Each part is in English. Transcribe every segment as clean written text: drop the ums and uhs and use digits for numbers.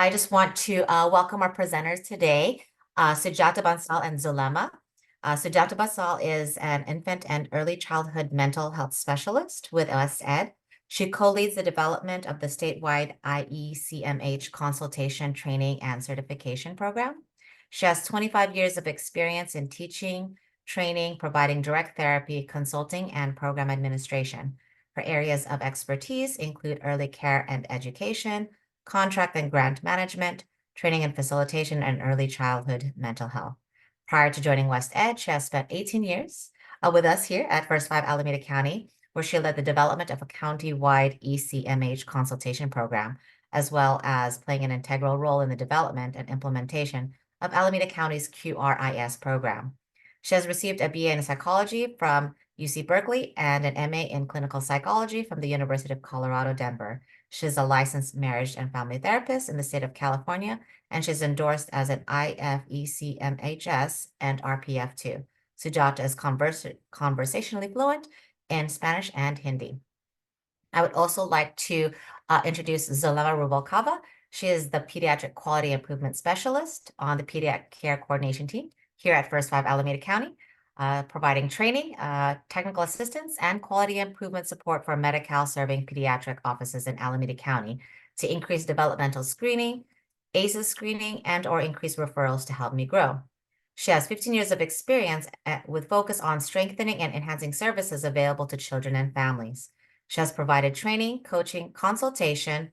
I just want to welcome our presenters today, Sujata Bansal and Zulema. Sujata Bansal is an infant and early childhood mental health specialist with OSED. She co-leads the development of the statewide IECMH consultation training and certification program. She has 25 years of experience in teaching, training, providing direct therapy, consulting, and program administration. Her areas of expertise include early care and education, contract and grant management, training and facilitation, and early childhood mental health. Prior to joining WestEd, she has spent 18 years with us here at First 5 Alameda County, where she led the development of a county-wide ECMH consultation program, as well as playing an integral role in the development and implementation of Alameda County's QRIS program. She has received a BA in psychology from UC Berkeley and an MA in clinical psychology from the University of Colorado, Denver. She's a licensed marriage and family therapist in the state of California, and she's endorsed as an IFECMHS and RPF2. Sujata is conversationally fluent in Spanish and Hindi. I would also like to introduce Zulema Rubalcava. She is the Pediatric Quality Improvement Specialist on the Pediatric Care Coordination team here at First 5 Alameda County, providing training, technical assistance, and quality improvement support for Medi-Cal serving pediatric offices in Alameda County to increase developmental screening, ACEs screening, and or increase referrals to help me grow. She has 15 years of experience with focus on strengthening and enhancing services available to children and families. She has provided training, coaching, consultation,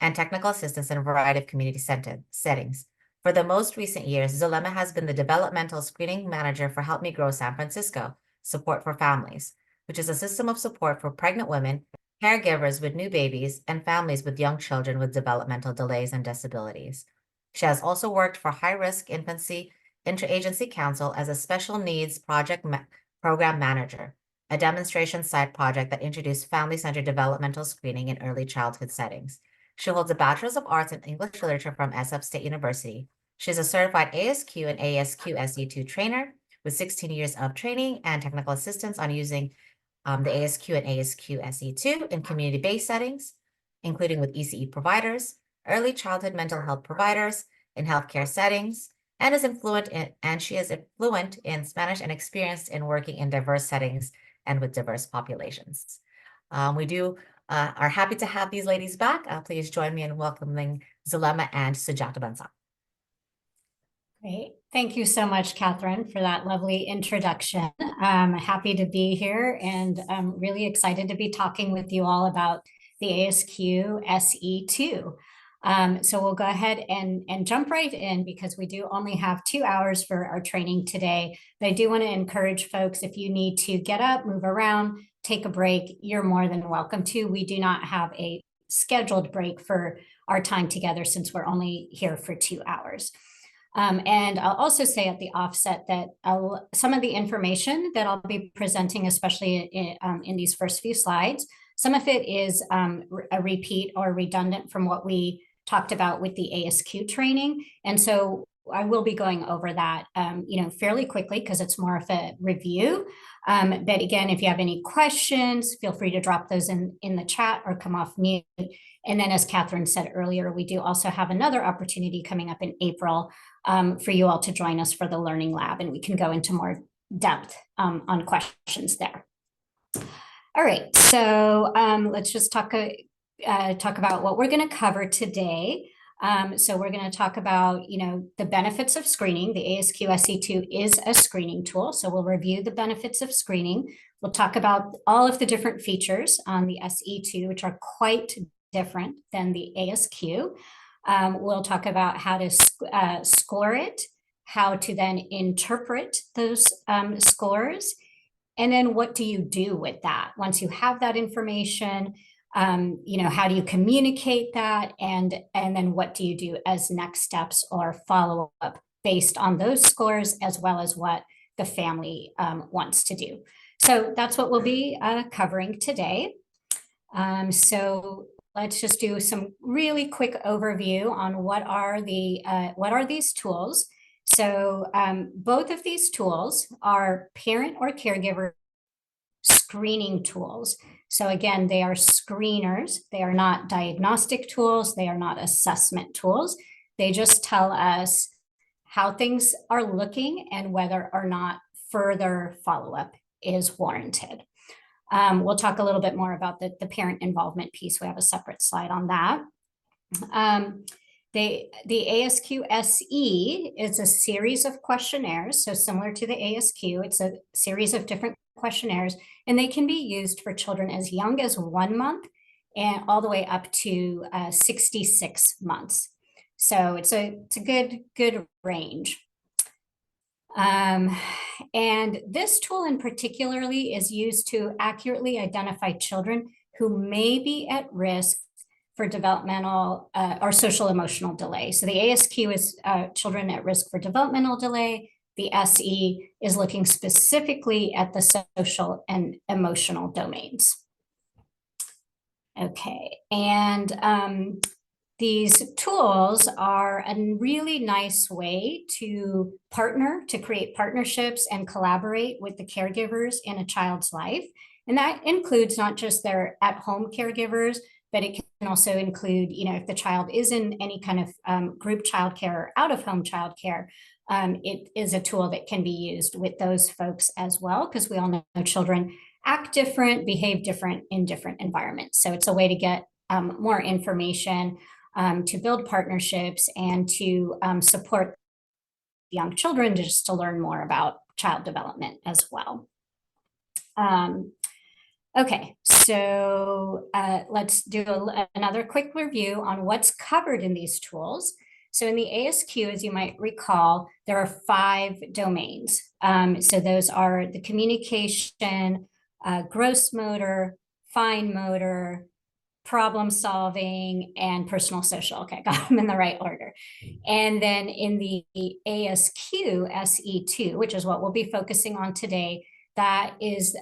and technical assistance in a variety of community settings. For the most recent years, Zulema has been the Developmental Screening Manager for Help Me Grow San Francisco, Support for Families, which is a system of support for pregnant women, caregivers with new babies, and families with young children with developmental delays and disabilities. She has also worked for High-Risk Infancy Interagency Council as a Special Needs Program Manager, a demonstration site project that introduced family-centered developmental screening in early childhood settings. She holds a Bachelor of Arts in English Literature from SF State University. She is a certified ASQ and ASQ SE-2 trainer with 16 years of training and technical assistance on using the ASQ and ASQ SE-2 in community-based settings, including with ECE providers, early childhood mental health providers, in healthcare settings, and she is fluent in Spanish and experienced in working in diverse settings and with diverse populations. We are happy to have these ladies back. Please join me in welcoming Zulema and Sujata Bansal. Great. Thank you so much, Catherine, for that lovely introduction. I'm happy to be here, and I'm really excited to be talking with you all about the ASQ SE-2. So we'll go ahead and jump right in, because we do only have 2 hours for our training today. But I do want to encourage folks, if you need to get up, move around, take a break, you're more than welcome to. We do not have a scheduled break for our time together, since we're only here for 2 hours. And I'll also say at the offset that some of the information that I'll be presenting, especially in these first few slides, some of it is a repeat or redundant from what we talked about with the ASQ training. And so I will be going over that, fairly quickly, because it's more of a review. But again, if you have any questions, feel free to drop those in the chat or come off mute. And then, as Catherine said earlier, we do also have another opportunity coming up in April for you all to join us for the Learning Lab, and we can go into more depth on questions there. All right, so let's just talk about what we're going to cover today. So we're going to talk about, the benefits of screening. The ASQ SE-2 is a screening tool, so we'll review the benefits of screening. We'll talk about all of the different features on the SE-2, which are quite different than the ASQ. We'll talk about how to score it, how to then interpret those scores, and then what do you do with that once you have that information. How do you communicate that, and then what do you do as next steps or follow-up based on those scores, as well as what the family wants to do. So that's what we'll be covering today. So let's just do some really quick overview on what are these tools. So both of these tools are parent or caregiver screening tools. So again, they are screeners. They are not diagnostic tools. They are not assessment tools. They just tell us how things are looking and whether or not further follow-up is warranted. We'll talk a little bit more about the parent involvement piece. We have a separate slide on that. The ASQ SE is a series of questionnaires. So similar to the ASQ, it's a series of different questionnaires, and they can be used for children as young as 1 month and all the way up to 66 months. So it's a good range. And this tool in particularly is used to accurately identify children who may be at risk for developmental or social emotional delay. So the ASQ is children at risk for developmental delay. The SE is looking specifically at the social and emotional domains. Okay, and these tools are a really nice way to partner, to create partnerships and collaborate with the caregivers in a child's life. And that includes not just their at-home caregivers, but it can also include, if the child is in any kind of group childcare or out-of-home childcare, it is a tool that can be used with those folks as well, because we all know children act different, behave different in different environments. So it's a way to get more information, to build partnerships, and to support young children just to learn more about child development as well. Okay, so let's do another quick review on what's covered in these tools. So in the ASQ, as you might recall, there are 5 domains. So those are the communication, gross motor, fine motor, problem solving, and personal social. Okay, got them in the right order. And then in the ASQ SE-2, which is what we'll be focusing on today, that is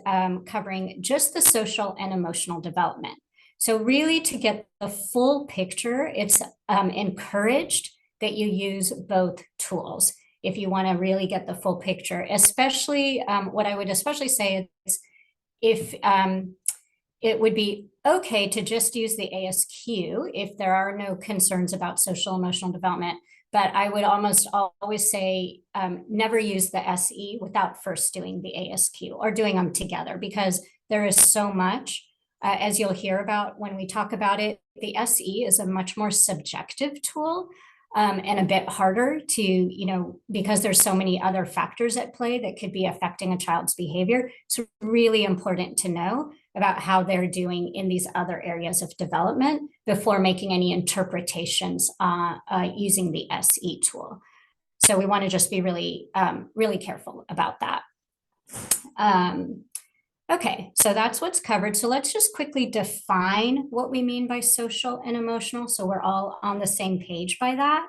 covering just the social and emotional development. So really, to get the full picture, it's encouraged that you use both tools if you want to really get the full picture. Especially, what I would especially say is if it would be okay to just use the ASQ if there are no concerns about social emotional development. But I would almost always say never use the SE without first doing the ASQ or doing them together, because there is so much, as you'll hear about when we talk about it. The SE is a much more subjective tool and a bit harder to, because there's so many other factors at play that could be affecting a child's behavior. It's really important to know about how they're doing in these other areas of development before making any interpretations using the SE tool. So we want to just be really, really careful about that. Okay, so that's what's covered. So let's just quickly define what we mean by social and emotional, so we're all on the same page by that.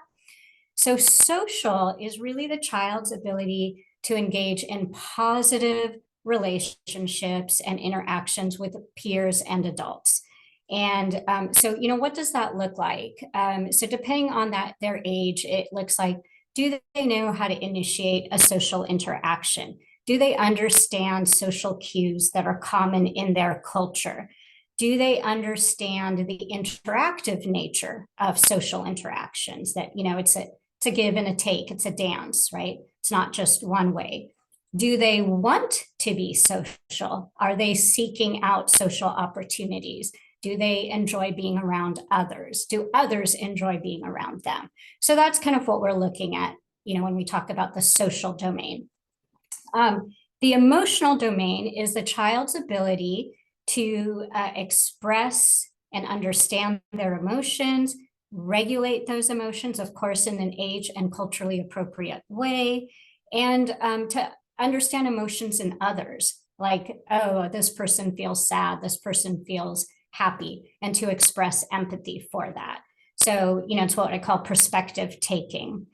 So social is really the child's ability to engage in positive relationships and interactions with peers and adults. And so, what does that look like? So depending on their age, it looks like, do they know how to initiate a social interaction? Do they understand social cues that are common in their culture? Do they understand the interactive nature of social interactions? That, it's a give and a take, it's a dance, right? It's not just one way. Do they want to be social? Are they seeking out social opportunities? Do they enjoy being around others? Do others enjoy being around them? So that's kind of what we're looking at, when we talk about the social domain. The emotional domain is the child's ability to express and understand their emotions, regulate those emotions, of course, in an age and culturally appropriate way, and to understand emotions in others, like, oh, this person feels sad, this person feels happy, and to express empathy for that. So, it's what I call perspective taking.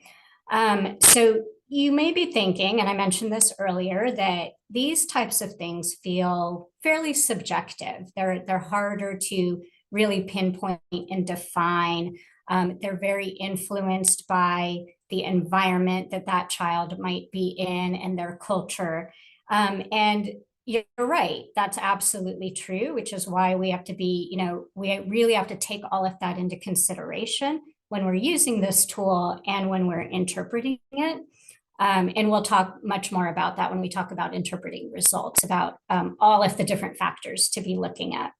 So you may be thinking, and I mentioned this earlier, that these types of things feel fairly subjective. They're harder to really pinpoint and define. They're very influenced by the environment that child might be in and their culture. And, you're right. That's absolutely true, which is why we have to be, we really have to take all of that into consideration when we're using this tool and when we're interpreting it. And we'll talk much more about that when we talk about interpreting results, about all of the different factors to be looking at.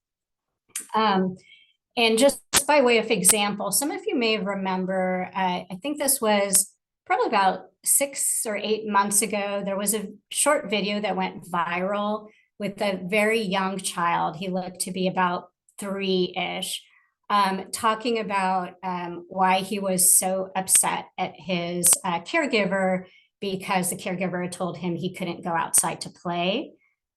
And just by way of example, some of you may remember, I think this was probably about 6 or 8 months ago, there was a short video that went viral with a very young child. He looked to be about 3-ish, talking about why he was so upset at his caregiver because the caregiver told him he couldn't go outside to play.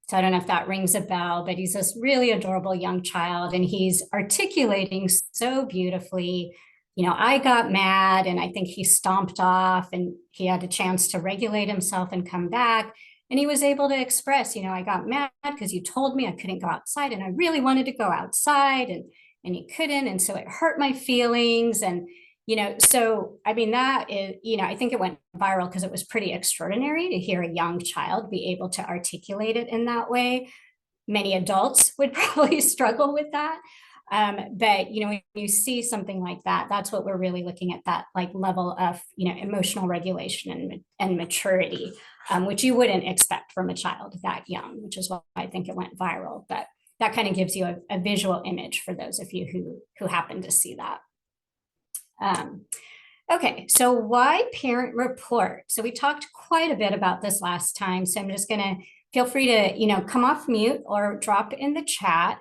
So I don't know if that rings a bell, but he's this really adorable young child, and he's articulating so beautifully, I got mad, and I think he stomped off, and he had a chance to regulate himself and come back. And he was able to express, I got mad because you told me I couldn't go outside, and I really wanted to go outside, and you couldn't. And so it hurt my feelings. And, so, I mean, that is, I think it went viral because it was pretty extraordinary to hear a young child be able to articulate it in that way. Many adults would probably struggle with that. But, when you see something like that, that's what we're really looking at, that like level of, emotional regulation and maturity, which you wouldn't expect from a child that young, which is why I think it went viral. But that kind of gives you a visual image for those of you who happen to see that. Okay, so why parent report? So we talked quite a bit about this last time. So I'm just gonna feel free to, come off mute or drop in the chat.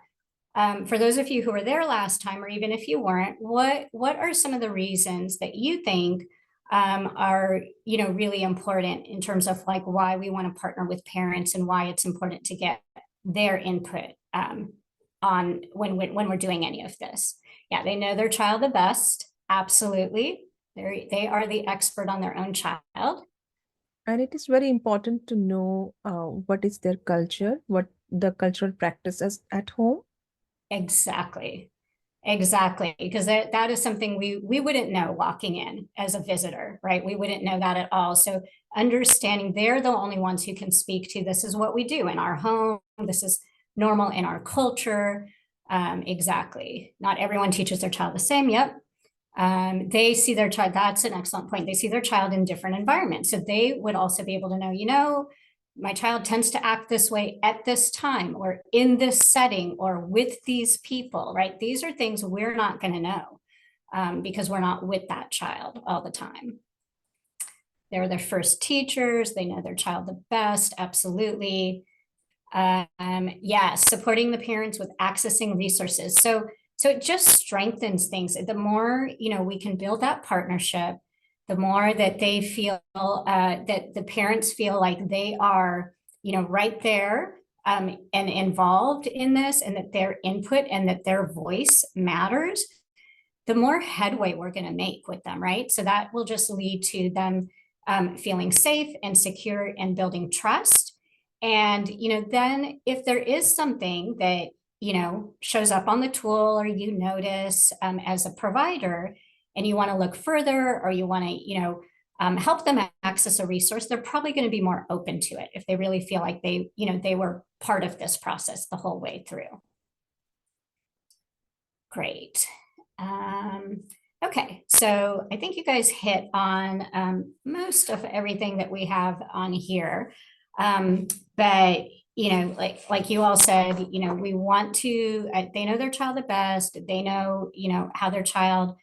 For those of you who were there last time, or even if you weren't, what are some of the reasons that you think are really important in terms of like why we want to partner with parents and why it's important to get their input on when we're doing any of this? Yeah, they know their child the best. Absolutely. They are the expert on their own child. And it is very important to know what is their culture, what the cultural practices at home. Exactly. Because that is something we wouldn't know walking in as a visitor, right? We wouldn't know that at all. So understanding they're the only ones who can speak to, this is what we do in our home. This is normal in our culture. Exactly. Not everyone teaches their child the same. Yep. They see their child. That's an excellent point. They see their child in different environments. So they would also be able to know, my child tends to act this way at this time, or in this setting, or with these people, right? These are things we're not going to know because we're not with that child all the time. They're their first teachers. They know their child the best. Absolutely. Yes, supporting the parents with accessing resources. So it just strengthens things. The more, we can build that partnership, the more that they feel that the parents feel like they are, right there and involved in this, and that their input and that their voice matters, the more headway we're going to make with them, right? So that will just lead to them feeling safe and secure and building trust. And, then if there is something that, shows up on the tool, or you notice as a provider, and you want to look further, or you want to, help them access a resource, they're probably going to be more open to it if they really feel like they were part of this process the whole way through. Great. Okay, so I think you guys hit on most of everything that we have on here. But like you all said, we want to, they know their child the best. They know, how their child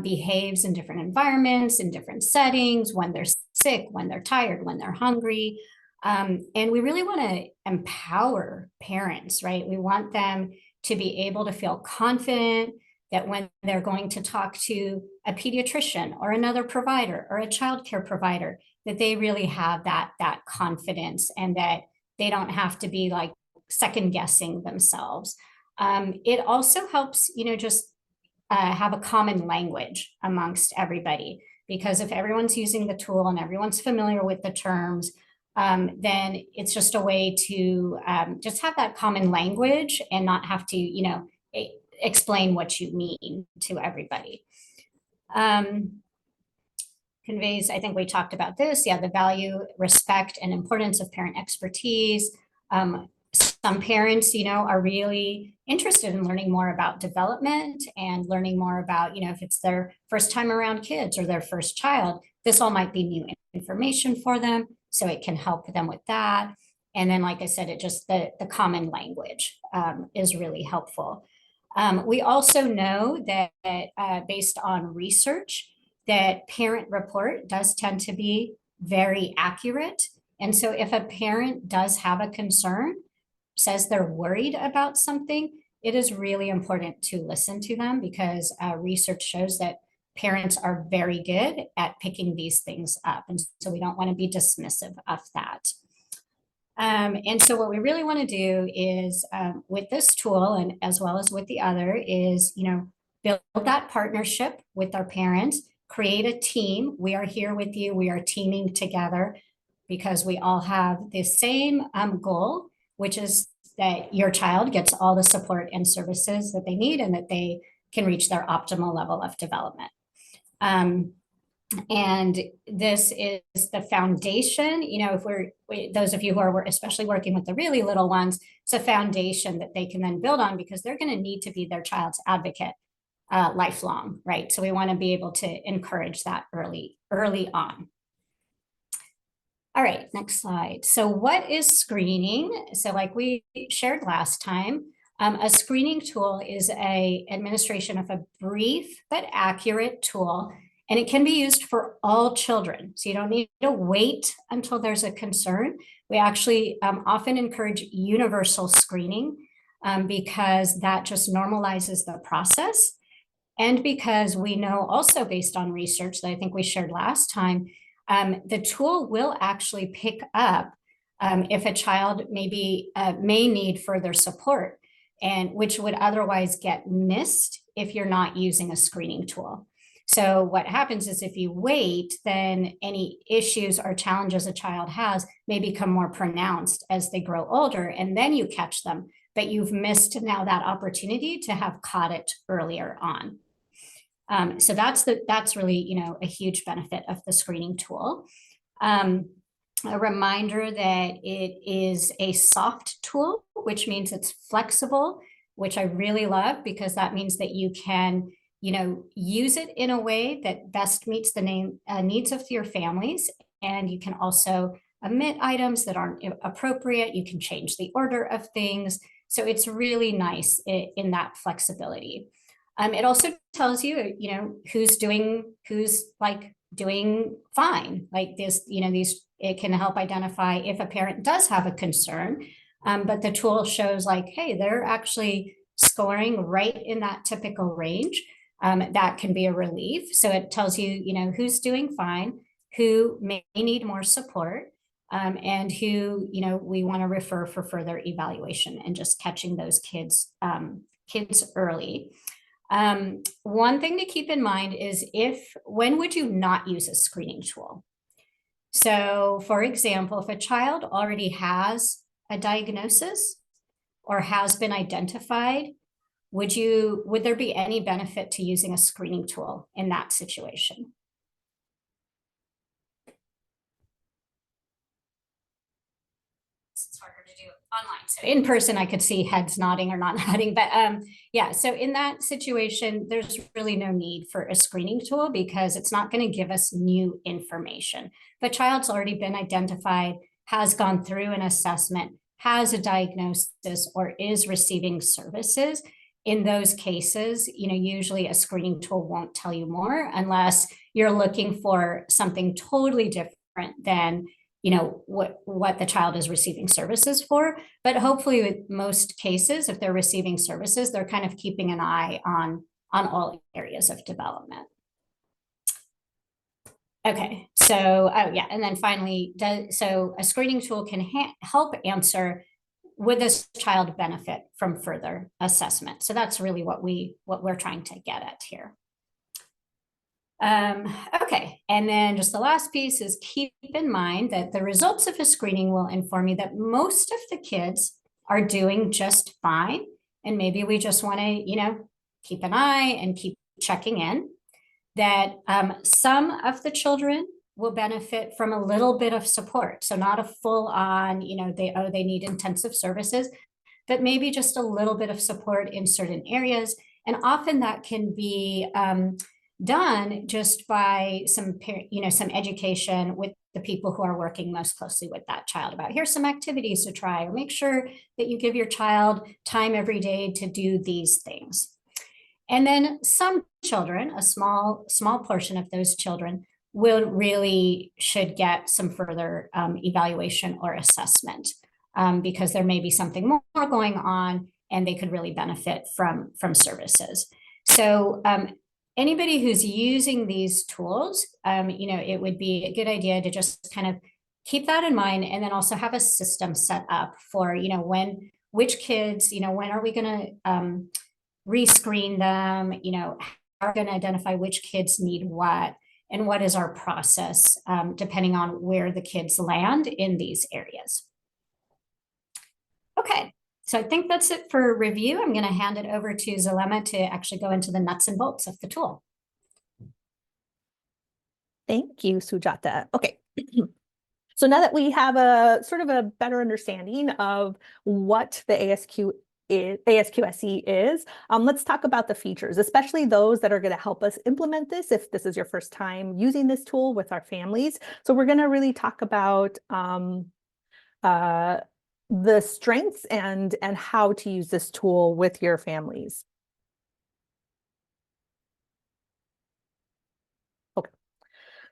behaves in different environments, in different settings, when they're sick, when they're tired, when they're hungry. And we really want to empower parents, right? We want them to be able to feel confident that when they're going to talk to a pediatrician or another provider or a childcare provider, that they really have that confidence, and that they don't have to be like second guessing themselves. It also helps, just have a common language amongst everybody, because if everyone's using the tool and everyone's familiar with the terms, then it's just a way to just have that common language and not have to, explain what you mean to everybody. Conveys, I think we talked about this, the value, respect, and importance of parent expertise. some parents, are really interested in learning more about development and learning more about, if it's their first time around kids or their first child, this all might be new information for them. So it can help them with that. And then, like I said, it just the common language is really helpful. We also know that based on research, that parent report does tend to be very accurate. And so if a parent does have a concern, says they're worried about something, it is really important to listen to them, because research shows that parents are very good at picking these things up. And so we don't want to be dismissive of that. And so what we really want to do is with this tool, and as well as with the other, is, build that partnership with our parents, create a team. We are here with you. We are teaming together because we all have the same goal, which is that your child gets all the support and services that they need and that they can reach their optimal level of development. And this is the foundation, if those of you who are especially working with the really little ones, it's a foundation that they can then build on, because they're going to need to be their child's advocate lifelong, right? So we want to be able to encourage that early on. All right, next slide. So what is screening? So like we shared last time, a screening tool is an administration of a brief but accurate tool, and it can be used for all children. So you don't need to wait until there's a concern. We actually often encourage universal screening because that just normalizes the process. And because we know also, based on research that I think we shared last time, the tool will actually pick up if a child may need further support, and which would otherwise get missed if you're not using a screening tool. So what happens is, if you wait, then any issues or challenges a child has may become more pronounced as they grow older, and then you catch them, but you've missed now that opportunity to have caught it earlier on. So that's really, a huge benefit of the screening tool. A reminder that it is a soft tool, which means it's flexible, which I really love, because that means that you can, use it in a way that best meets the needs of your families. And you can also omit items that aren't appropriate. You can change the order of things. So it's really nice in that flexibility. It also tells you, who's doing fine. Like this, it can help identify if a parent does have a concern, but the tool shows like, hey, they're actually scoring right in that typical range. That can be a relief. So it tells you, who's doing fine, who may need more support, and who, we want to refer for further evaluation, and just catching those kids early. One thing to keep in mind is when would you not use a screening tool? So for example, if a child already has a diagnosis or has been identified, would there be any benefit to using a screening tool in that situation? It's harder to do online. So in person, I could see heads nodding or not nodding, but yeah, so in that situation, there's really no need for a screening tool, because it's not going to give us new information. If a child's already been identified, has gone through an assessment, has a diagnosis, or is receiving services, in those cases, usually a screening tool won't tell you more, unless you're looking for something totally different than what the child is receiving services for. But hopefully with most cases, if they're receiving services, they're kind of keeping an eye on all areas of development. Okay, so yeah, and then finally, so a screening tool can help answer, would this child benefit from further assessment? So that's really what we're trying to get at here. Okay, and then just the last piece is, keep in mind that the results of a screening will inform you that most of the kids are doing just fine. And maybe we just want to, keep an eye and keep checking in. That some of the children will benefit from a little bit of support. So not a full on, they need intensive services, but maybe just a little bit of support in certain areas. And often that can be done just by some education with the people who are working most closely with that child about, here's some activities to try, or make sure that you give your child time every day to do these things. And then some children, a small portion of those children, should get some further evaluation or assessment because there may be something more going on and they could really benefit from services. So anybody who's using these tools, it would be a good idea to just kind of keep that in mind, and then also have a system set up for, which kids, when are we going to rescreen them, how are we going to identify which kids need what, and what is our process depending on where the kids land in these areas. Okay, so I think that's it for review. I'm going to hand it over to Zulema to actually go into the nuts and bolts of the tool. Thank you, Sujata. Okay. So now that we have a sort of a better understanding of what the ASQ SE is, let's talk about the features, especially those that are going to help us implement this if this is your first time using this tool with our families. So we're going to really talk about the strengths and how to use this tool with your families. Okay.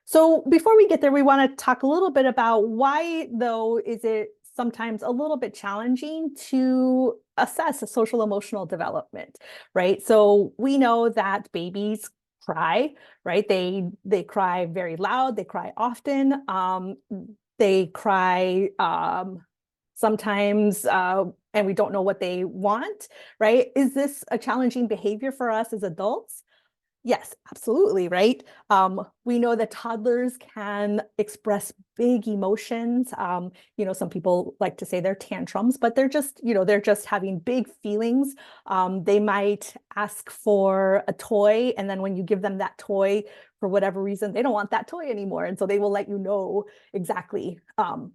So before we get there, we want to talk a little bit about why, though, is it sometimes a little bit challenging to assess a social emotional development, right? So we know that babies cry, right? They cry very loud, they cry often, they cry sometimes, and we don't know what they want, right? Is this a challenging behavior for us as adults? Yes, absolutely, right? We know that toddlers can express big emotions. Some people like to say they're tantrums, but they're just having big feelings. They might ask for a toy, and then when you give them that toy, for whatever reason, they don't want that toy anymore. And so they will let you know exactly. And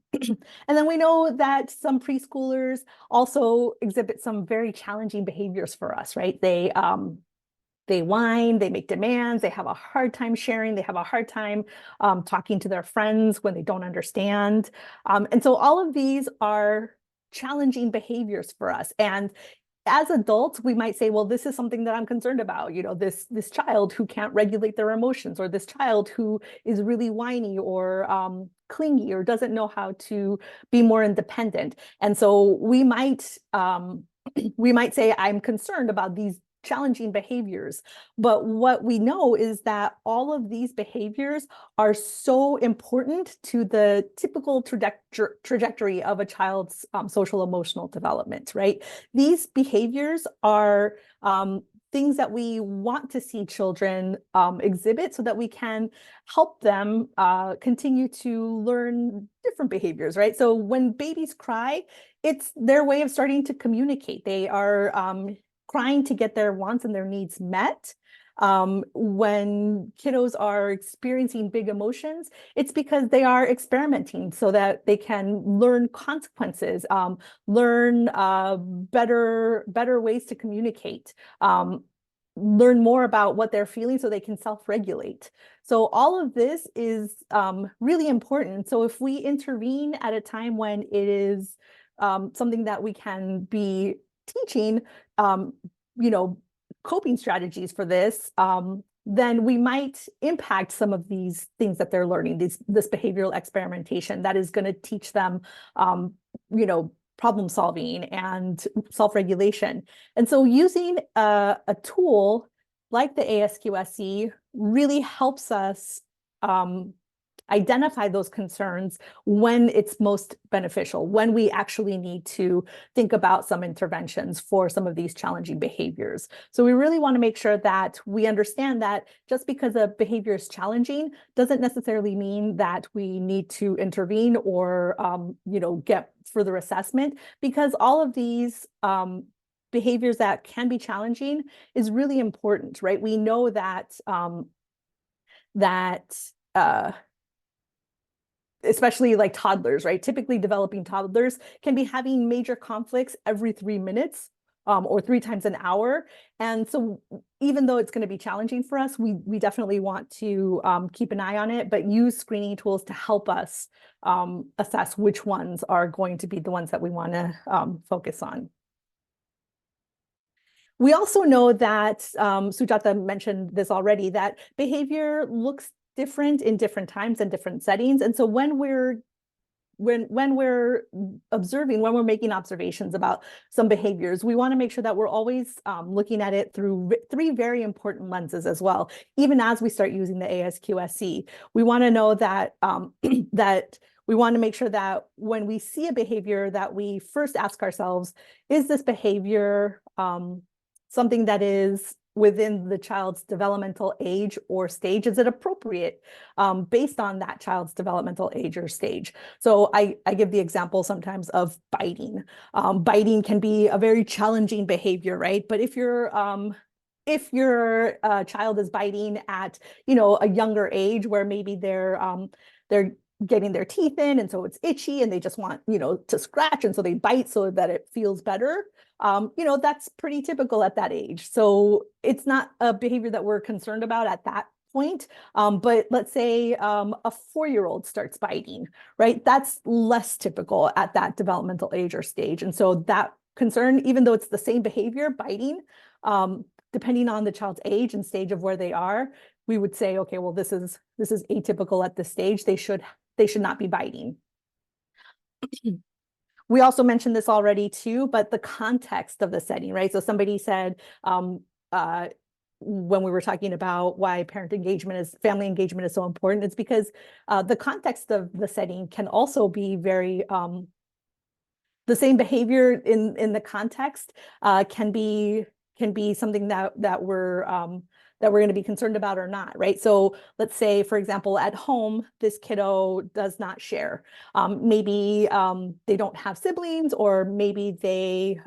then we know that some preschoolers also exhibit some very challenging behaviors for us, right? They whine, they make demands, they have a hard time sharing, they have a hard time talking to their friends when they don't understand. And so all of these are challenging behaviors for us. And as adults, we might say, well, this is something that I'm concerned about, this child who can't regulate their emotions, or this child who is really whiny or clingy or doesn't know how to be more independent. And so we might say, I'm concerned about these challenging behaviors. But what we know is that all of these behaviors are so important to the typical trajectory of a child's social emotional development, right? These behaviors are things that we want to see children exhibit so that we can help them continue to learn different behaviors, right? So when babies cry, it's their way of starting to communicate. They are crying to get their wants and their needs met. When kiddos are experiencing big emotions, it's because they are experimenting so that they can learn consequences, learn better ways to communicate, learn more about what they're feeling so they can self-regulate. So all of this is really important. So if we intervene at a time when it is something that we can be teaching, coping strategies for this, then we might impact some of these things that they're learning, this behavioral experimentation that is going to teach them, problem solving and self-regulation. And so using a tool like the ASQ SE really helps us identify those concerns when it's most beneficial, when we actually need to think about some interventions for some of these challenging behaviors. So we really want to make sure that we understand that just because a behavior is challenging doesn't necessarily mean that we need to intervene or, get further assessment, because all of these behaviors that can be challenging is really important, right? We know that especially like toddlers, right? Typically developing toddlers can be having major conflicts every 3 minutes or 3 times an hour. And so even though it's going to be challenging for us, we definitely want to keep an eye on it, but use screening tools to help us assess which ones are going to be the ones that we want to focus on. We also know that, Sujata mentioned this already, that behavior looks different in different times and different settings. And so when we're observing, when we're making observations about some behaviors, we want to make sure that we're always looking at it through 3 very important lenses as well. Even as we start using the ASQ SE, we want to know that that we want to make sure that when we see a behavior, that we first ask ourselves, is this behavior something that is within the child's developmental age or stage? Is it appropriate based on that child's developmental age or stage? So I give the example sometimes of biting. Biting can be a very challenging behavior, right? But if your child is biting at, a younger age, where maybe they're getting their teeth in, and so it's itchy and they just want, to scratch, and so they bite so that it feels better. That's pretty typical at that age. So it's not a behavior that we're concerned about at that point. But let's say a 4-year-old starts biting, right? That's less typical at that developmental age or stage. And so that concern, even though it's the same behavior, biting, depending on the child's age and stage of where they are, we would say, okay, well, this is atypical at this stage. They should not be biting. We also mentioned this already too, but the context of the setting, right? So somebody said, when we were talking about why family engagement is so important, it's because the context of the setting can also be very, the same behavior in the context can be something that we're going to be concerned about or not, right? So let's say, for example, at home, this kiddo does not share. Maybe they don't have siblings, or maybe they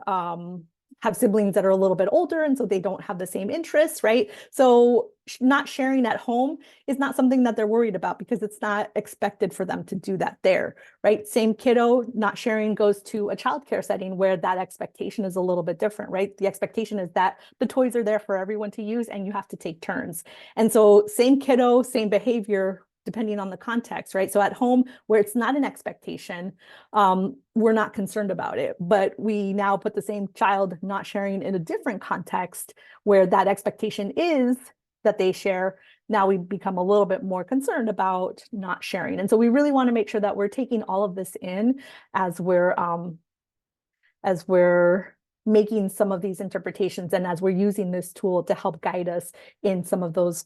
have siblings that are a little bit older, and so they don't have the same interests, right? So not sharing at home is not something that they're worried about, because it's not expected for them to do that there, right? Same kiddo not sharing goes to a childcare setting where that expectation is a little bit different, right? The expectation is that the toys are there for everyone to use and you have to take turns. And so same kiddo, same behavior, depending on the context, right? So at home, where it's not an expectation, we're not concerned about it. But we now put the same child not sharing in a different context where that expectation is that they share. Now we become a little bit more concerned about not sharing. And so we really want to make sure that we're taking all of this in as we're making some of these interpretations, and as we're using this tool to help guide us in some of those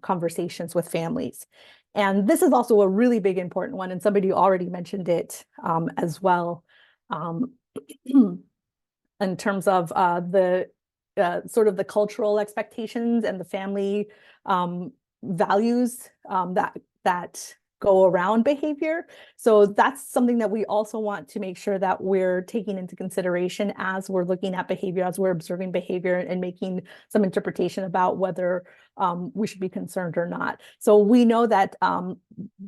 conversations with families. And this is also a really big important one, and somebody already mentioned it as well, in terms of the sort of the cultural expectations and the family values that go around behavior. So that's something that we also want to make sure that we're taking into consideration as we're looking at behavior, as we're observing behavior, and making some interpretation about whether we should be concerned or not. So we know that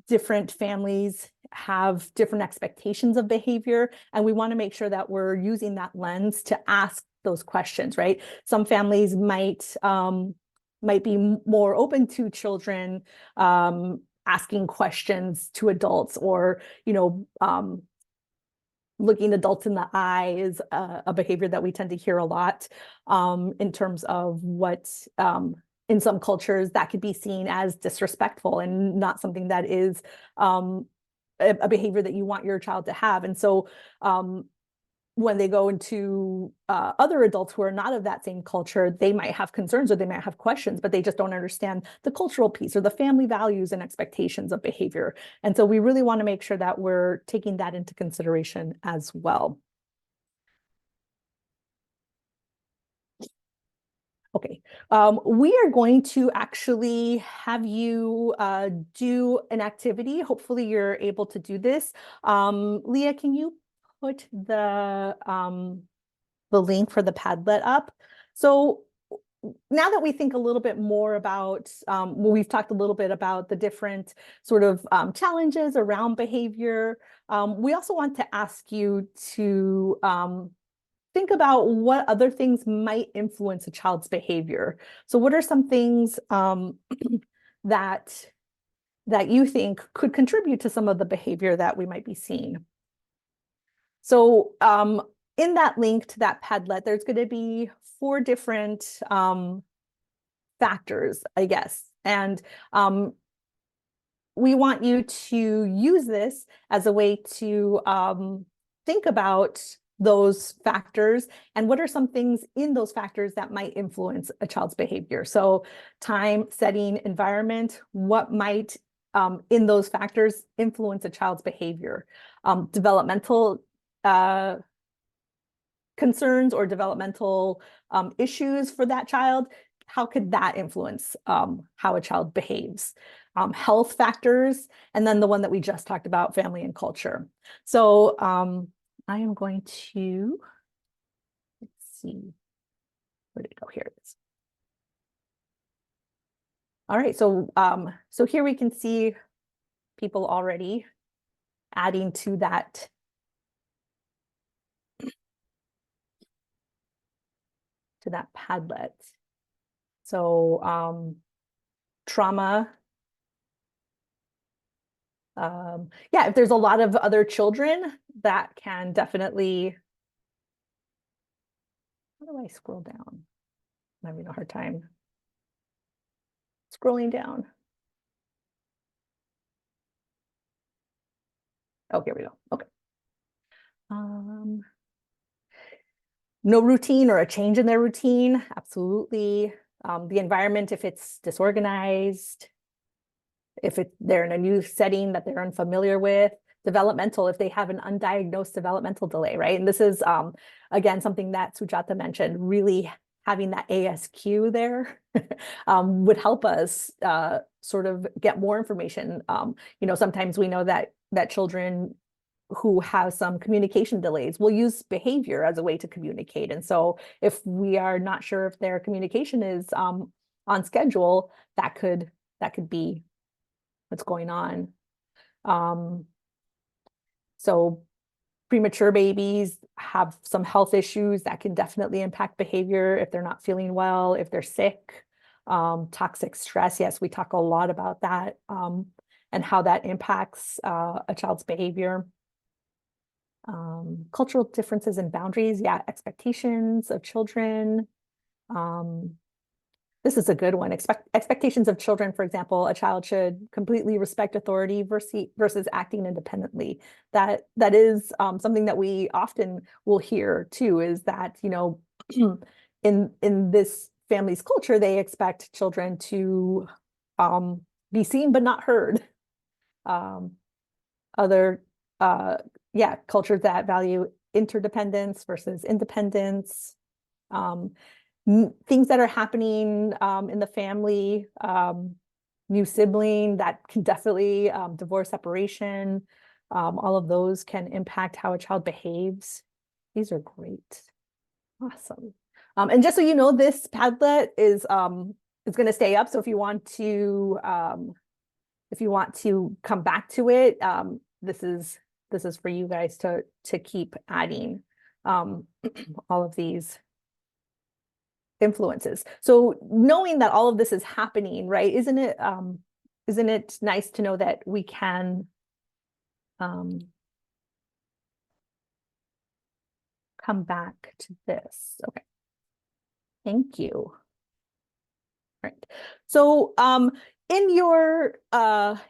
different families have different expectations of behavior, and we want to make sure that we're using that lens to ask those questions, right? Some families might be more open to children asking questions to adults, or looking adults in the eye is a behavior that we tend to hear a lot in terms of what in some cultures that could be seen as disrespectful and not something that is a behavior that you want your child to have. And so when they go into other adults who are not of that same culture, they might have concerns or they might have questions, but they just don't understand the cultural piece or the family values and expectations of behavior. And so we really want to make sure that we're taking that into consideration as well. Okay, we are going to actually have you do an activity. Hopefully you're able to do this. Leah, can you put the link for the Padlet up? So now that we think a little bit more about, well, we've talked a little bit about the different sort of challenges around behavior, we also want to ask you to think about what other things might influence a child's behavior. So what are some things that you think could contribute to some of the behavior that we might be seeing? So in that link to that Padlet, there's going to be 4 different factors, I guess. And we want you to use this as a way to think about those factors and what are some things in those factors that might influence a child's behavior. So time, setting, environment, what might in those factors influence a child's behavior. Developmental concerns or developmental issues for that child, how could that influence how a child behaves? Health factors, and then the one that we just talked about, family and culture. So I am going to, let's see, where did it go? Here it is. All right, so so here we can see people already adding to that Padlet. So trauma. Yeah, if there's a lot of other children, that can definitely. How do I scroll down? I'm having a hard time scrolling down. Oh, here we go. Okay. No routine or a change in their routine, absolutely. The environment, if it's disorganized, if they're in a new setting that they're unfamiliar with. Developmental, if they have an undiagnosed developmental delay, right? And this is, again, something that Sujata mentioned, really having that ASQ there would help us sort of get more information. You know, sometimes we know that children who have some communication delays will use behavior as a way to communicate. And so if we are not sure if their communication is on schedule, that could be what's going on. So premature babies have some health issues that can definitely impact behavior if they're not feeling well, if they're sick. Toxic stress, yes, we talk a lot about that and how that impacts a child's behavior. Cultural differences and boundaries, yeah, expectations of children. This is a good one. Expectations of children, for example, a child should completely respect authority versus acting independently. That is something that we often will hear too, is that, you know, in this family's culture, they expect children to be seen but not heard. Yeah, cultures that value interdependence versus independence. Things that are happening in the family, new sibling, that can definitely, divorce, separation, all of those can impact how a child behaves. These are great. Awesome. And just so you know, this Padlet is going to stay up. So if you want to come back to it, this is for you guys to keep adding all of these influences. So knowing that all of this is happening, right? Isn't it nice to know that we can come back to this? Okay. Thank you. All right. So in your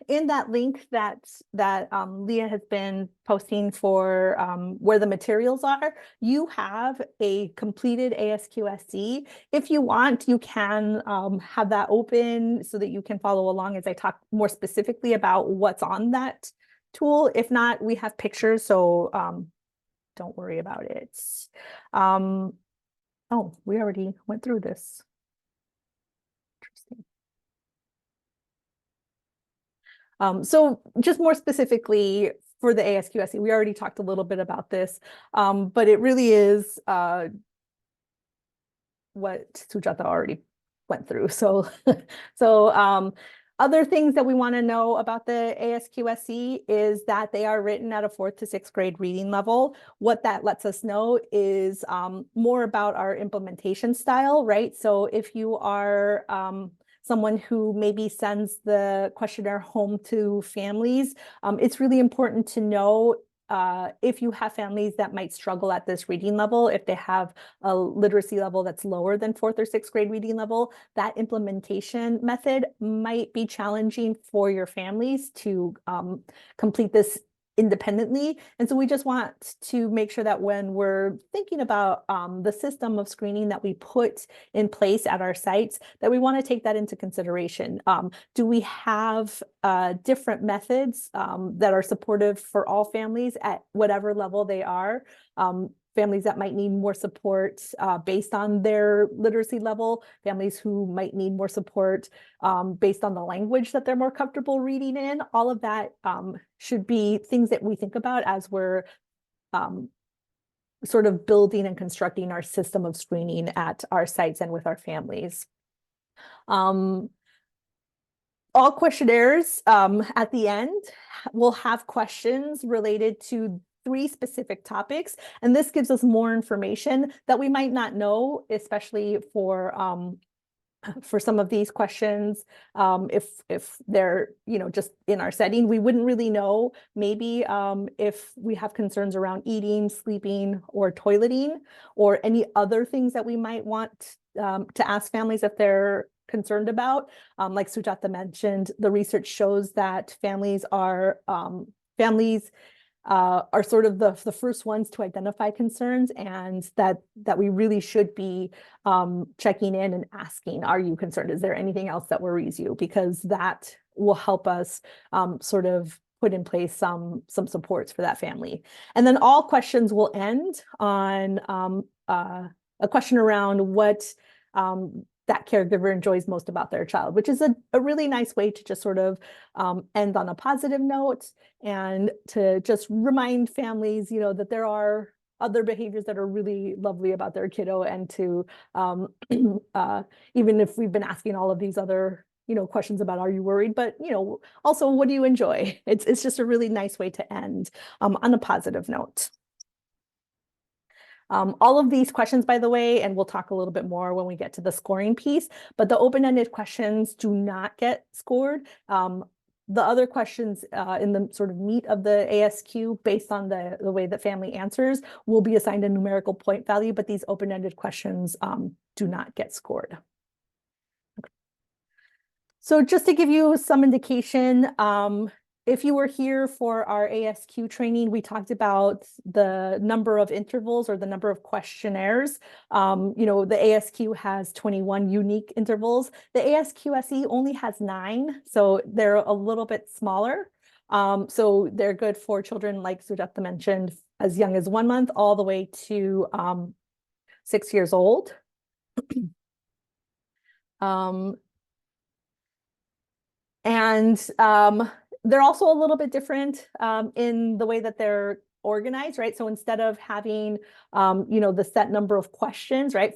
in that link that Leah has been posting for where the materials are, you have a completed ASQ SE. If you want, you can have that open so that you can follow along as I talk more specifically about what's on that tool. If not, we have pictures, so don't worry about it. Oh, we already went through this. Interesting. So just more specifically for the ASQ SE, we already talked a little bit about this, but it really is what Sujata already went through. So, other things that we want to know about the ASQ-SE is that they are written at a 4th to 6th grade reading level. What that lets us know is more about our implementation style, right? So if you are someone who maybe sends the questionnaire home to families, it's really important to know if you have families that might struggle at this reading level, if they have a literacy level that's lower than 4th or 6th grade reading level, that implementation method might be challenging for your families to complete this independently. And so we just want to make sure that when we're thinking about the system of screening that we put in place at our sites, that we want to take that into consideration. Do we have different methods that are supportive for all families at whatever level they are? Families that might need more support based on their literacy level, families who might need more support based on the language that they're more comfortable reading in. All of that should be things that we think about as we're sort of building and constructing our system of screening at our sites and with our families. All questionnaires at the end will have questions related to 3 specific topics, and this gives us more information that we might not know, especially for some of these questions. If they're just in our setting, we wouldn't really know maybe if we have concerns around eating, sleeping, or toileting, or any other things that we might want to ask families if they're concerned about. Like Sujata mentioned, the research shows that families are sort of the first ones to identify concerns, and that we really should be checking in and asking, are you concerned? Is there anything else that worries you? Because that will help us sort of put in place some supports for that family. And then all questions will end on a question around what that caregiver enjoys most about their child, which is a really nice way to just sort of end on a positive note, and to just remind families, that there are other behaviors that are really lovely about their kiddo, and to even if we've been asking all of these other questions about, are you worried, but also, what do you enjoy? It's just a really nice way to end on a positive note. All of these questions, by the way, and we'll talk a little bit more when we get to the scoring piece, but the open-ended questions do not get scored. The other questions in the sort of meat of the ASQ, based on the way that family answers, will be assigned a numerical point value, but these open-ended questions do not get scored. Okay. So just to give you some indication, if you were here for our ASQ training, we talked about the number of intervals, or the number of questionnaires. The ASQ has 21 unique intervals. The ASQ-SE only has 9, so they're a little bit smaller. So they're good for children, like Sujata mentioned, as young as 1 month all the way to 6 years old. They're also a little bit different in the way that they're organized, right? So instead of having, the set number of questions, right?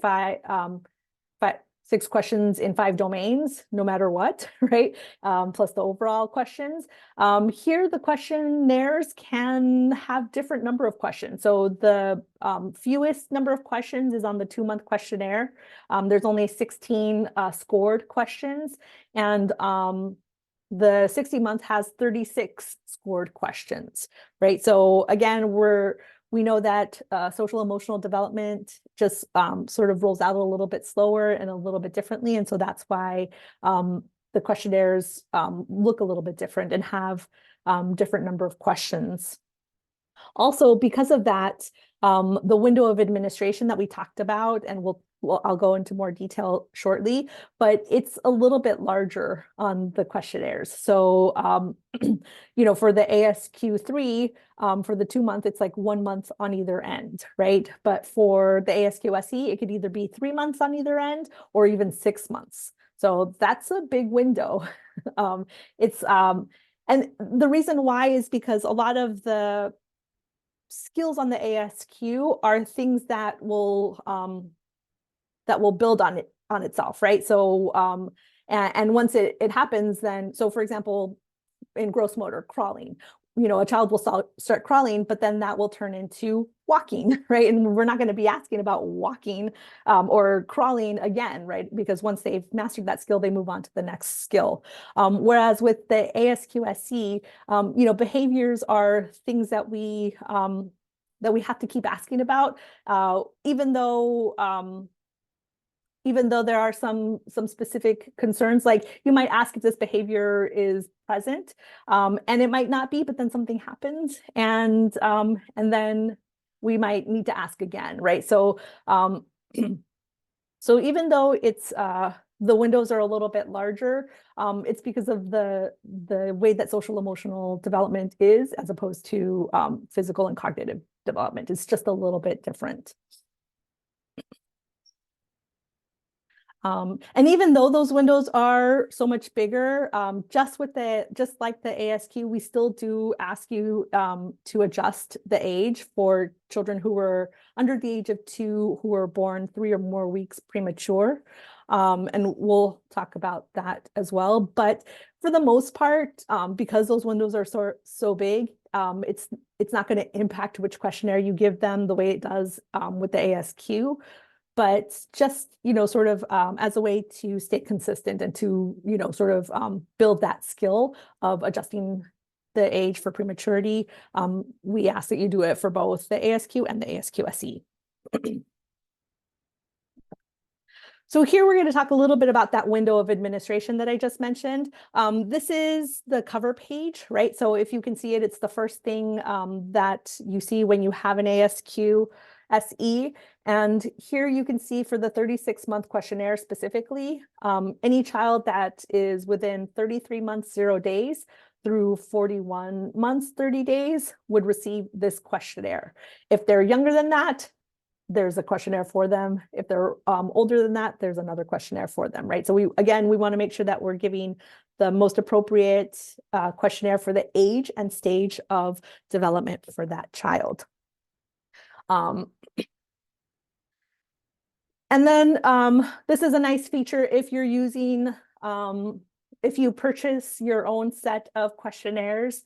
6 questions in 5 domains, no matter what, right? Plus the overall questions. Here, the questionnaires can have different number of questions. So the fewest number of questions is on the 2-month questionnaire. There's only 16 scored questions, and the 60-month has 36 scored questions, right? So again, we know that social emotional development just sort of rolls out a little bit slower and a little bit differently. And so that's why the questionnaires look a little bit different and have different number of questions. Also, because of that, the window of administration that we talked about, and I'll go into more detail shortly, but it's a little bit larger on the questionnaires. So, for the ASQ-3, for the 2-month, it's like 1 month on either end, right? But for the ASQ-SE, it could either be 3 months on either end, or even 6 months. So that's a big window. And the reason why is because a lot of the skills on the ASQ are things that will build on on itself, right? So, and once it happens, then, so for example, in gross motor, crawling, a child will start crawling, but then that will turn into walking, right? And we're not going to be asking about walking or crawling again, right? Because once they've mastered that skill, they move on to the next skill. Whereas with the ASQ-SE, behaviors are things that we have to keep asking about, even though there are some specific concerns, like you might ask if this behavior is present, and it might not be, but then something happens, and then we might need to ask again, right? So so even though it's the windows are a little bit larger, it's because of the way that social emotional development is, as opposed to physical and cognitive development. It's just a little bit different. And even though those windows are so much bigger, just like the ASQ, we still do ask you to adjust the age for children who were under the age of 2 who were born 3 or more weeks premature. And we'll talk about that as well. But for the most part, because those windows are so big, it's not going to impact which questionnaire you give them the way it does with the ASQ. But just, sort of as a way to stay consistent and to, sort of build that skill of adjusting the age for prematurity, we ask that you do it for both the ASQ and the ASQ-SE. So here we're going to talk a little bit about that window of administration that I just mentioned. This is the cover page, right? So if you can see it, it's the first thing that you see when you have an ASQ SE. And here you can see for the 36-month questionnaire specifically, any child that is within 33 months, 0 days through 41 months, 30 days would receive this questionnaire. If they're younger than that, there's a questionnaire for them. If they're older than that, there's another questionnaire for them, right? So we want to make sure that we're giving the most appropriate questionnaire for the age and stage of development for that child. And then this is a nice feature if you're using, if you purchase your own set of questionnaires,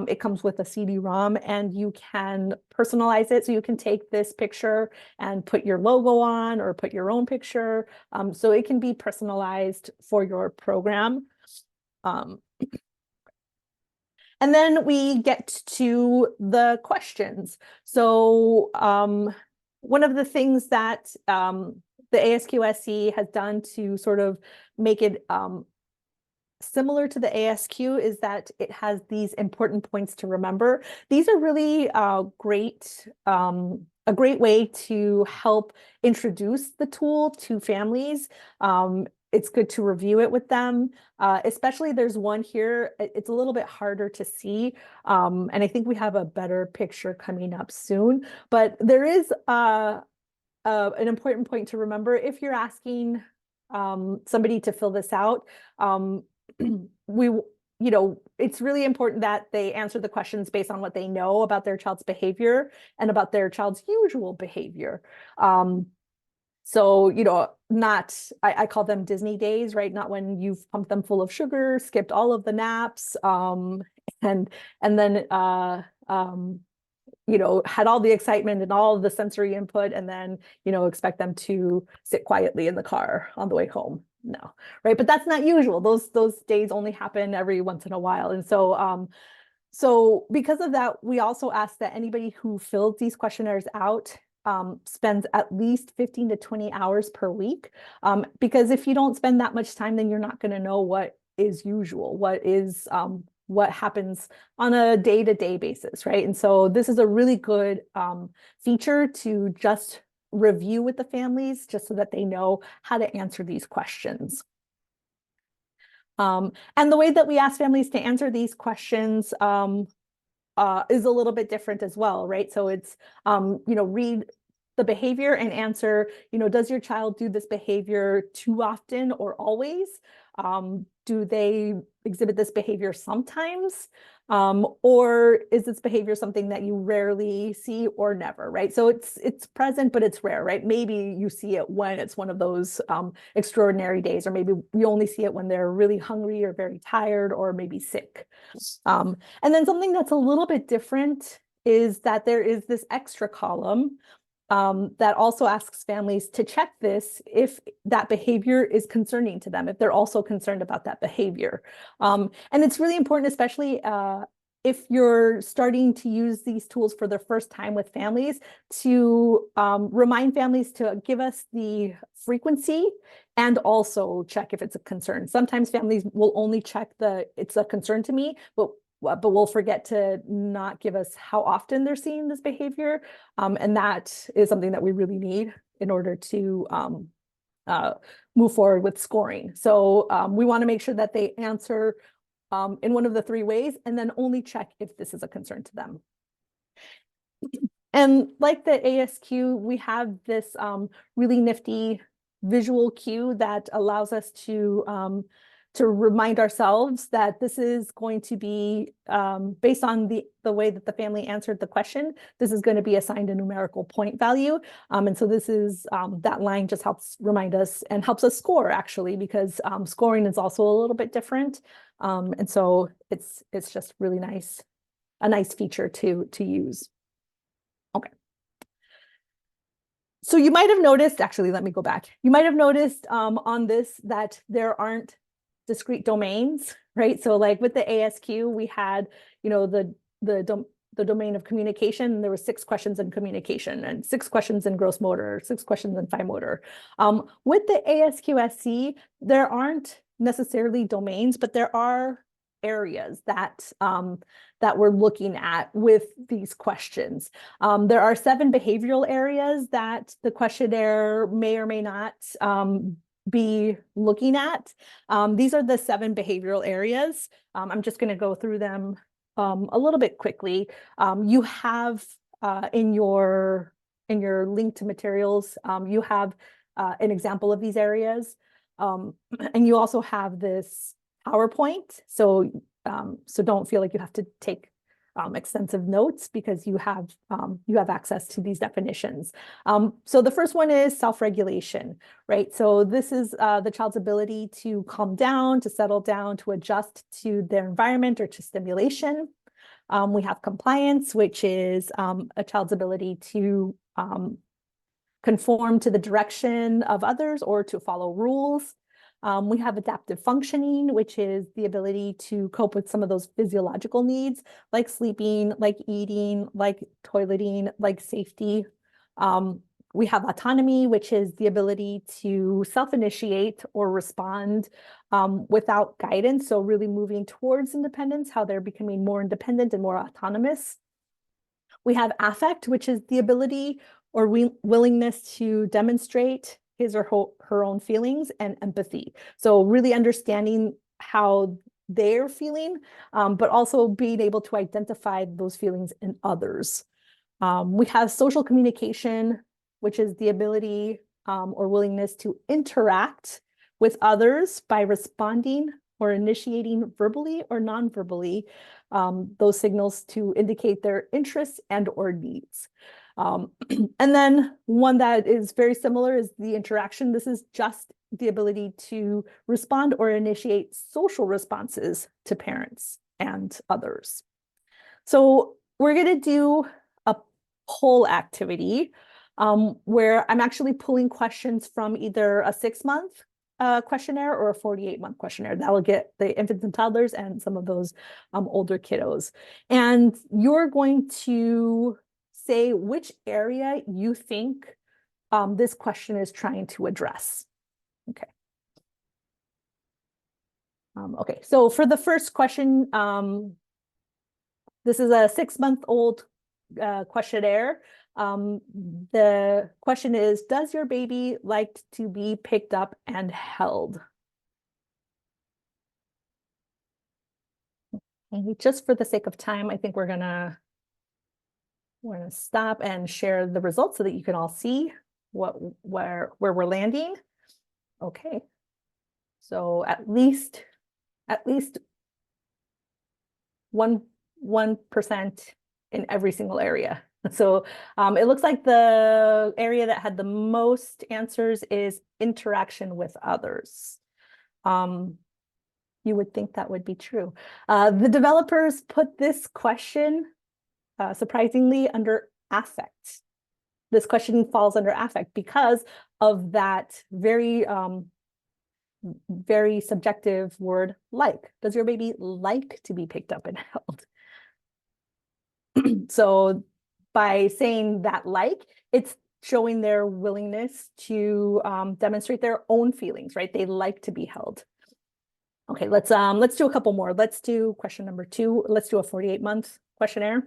it comes with a CD-ROM and you can personalize it. So you can take this picture and put your logo on or put your own picture. So it can be personalized for your program. And then we get to the questions. So one of the things that the ASQ-SE has done to sort of make it similar to the ASQ is that it has these important points to remember. These are really a great way to help introduce the tool to families. It's good to review it with them, especially there's one here. It's a little bit harder to see, and I think we have a better picture coming up soon. But there is an important point to remember if you're asking somebody to fill this out. It's really important that they answer the questions based on what they know about their child's behavior and about their child's usual behavior. So, I call them Disney days, right? Not when you've pumped them full of sugar, skipped all of the naps, and then, had all the excitement and all the sensory input, and then, expect them to sit quietly in the car on the way home. No, right? But that's not usual. Those days only happen every once in a while. And so, so because of that, we also ask that anybody who fills these questionnaires out spends at least 15 to 20 hours per week. Because if you don't spend that much time, then you're not going to know what is usual, what happens on a day-to-day basis, right? And so this is a really good feature to just review with the families, just so that they know how to answer these questions. And the way that we ask families to answer these questions is a little bit different as well, right? So it's, read the behavior and answer, does your child do this behavior too often or always? Do they exhibit this behavior sometimes? Or is this behavior something that you rarely see or never, right? So it's present, but it's rare, right? Maybe you see it when it's one of those extraordinary days, or maybe you only see it when they're really hungry or very tired or maybe sick. And then something that's a little bit different is that there is this extra column that also asks families to check this if that behavior is concerning to them, if they're also concerned about that behavior. And it's really important, especially if you're starting to use these tools for the first time with families, to remind families to give us the frequency and also check if it's a concern. Sometimes families will only check it's a concern to me, but we'll forget to not give us how often they're seeing this behavior. And that is something that we really need in order to move forward with scoring. So we want to make sure that they answer in one of the three ways, and then only check if this is a concern to them. And like the ASQ, we have this really nifty visual cue that allows us to remind ourselves that this is going to be based on the way that the family answered the question. This is going to be assigned a numerical point value. And so this is that line just helps remind us and helps us score, actually, because scoring is also a little bit different. And so it's just really nice, a nice feature to use. Okay. So you might have noticed, actually, let me go back. You might have noticed on this that there aren't discrete domains, right? So like with the ASQ, we had, the domain of communication, and there were 6 questions in communication and 6 questions in gross motor, 6 questions in fine motor. With the ASQ-SC, there aren't necessarily domains, but there are areas that we're looking at with these questions. There are 7 behavioral areas that the questionnaire may or may not be looking at. These are the 7 behavioral areas. I'm just going to go through them a little bit quickly. You have in your link to materials, you have an example of these areas. And you also have this PowerPoint. So don't feel like you have to take extensive notes, because you have access to these definitions. So the first one is self-regulation, right? So this is the child's ability to calm down, to settle down, to adjust to their environment or to stimulation. We have compliance, which is a child's ability to conform to the direction of others or to follow rules. We have adaptive functioning, which is the ability to cope with some of those physiological needs, like sleeping, like eating, like toileting, like safety. We have autonomy, which is the ability to self-initiate or respond without guidance. So really moving towards independence, how they're becoming more independent and more autonomous. We have affect, which is the ability or willingness to demonstrate his or her own feelings, and empathy. So really understanding how they're feeling, but also being able to identify those feelings in others. We have social communication, which is the ability or willingness to interact with others by responding or initiating verbally or non-verbally those signals to indicate their interests and or needs. And then one that is very similar is the interaction. This is just the ability to respond or initiate social responses to parents and others. So we're going to do a poll activity where I'm actually pulling questions from either a 6-month questionnaire or a 48-month questionnaire. That will get the infants and toddlers and some of those older kiddos. And you're going to say which area you think this question is trying to address. Okay. Okay, so for the first question, this is a 6-month-old questionnaire. The question is, does your baby like to be picked up and held? And just for the sake of time, I think we're gonna stop and share the results so that you can all see where we're landing. Okay. So at least 1% in every single area. So it looks like the area that had the most answers is interaction with others. You would think that would be true. The developers put this question, surprisingly, under affect. This question falls under affect because of that very, very subjective word like. Does your baby like to be picked up and held? So by saying that like, it's showing their willingness to demonstrate their own feelings, right? They like to be held. Okay, let's do a couple more. Let's do question number 2. Let's do a 48-month questionnaire.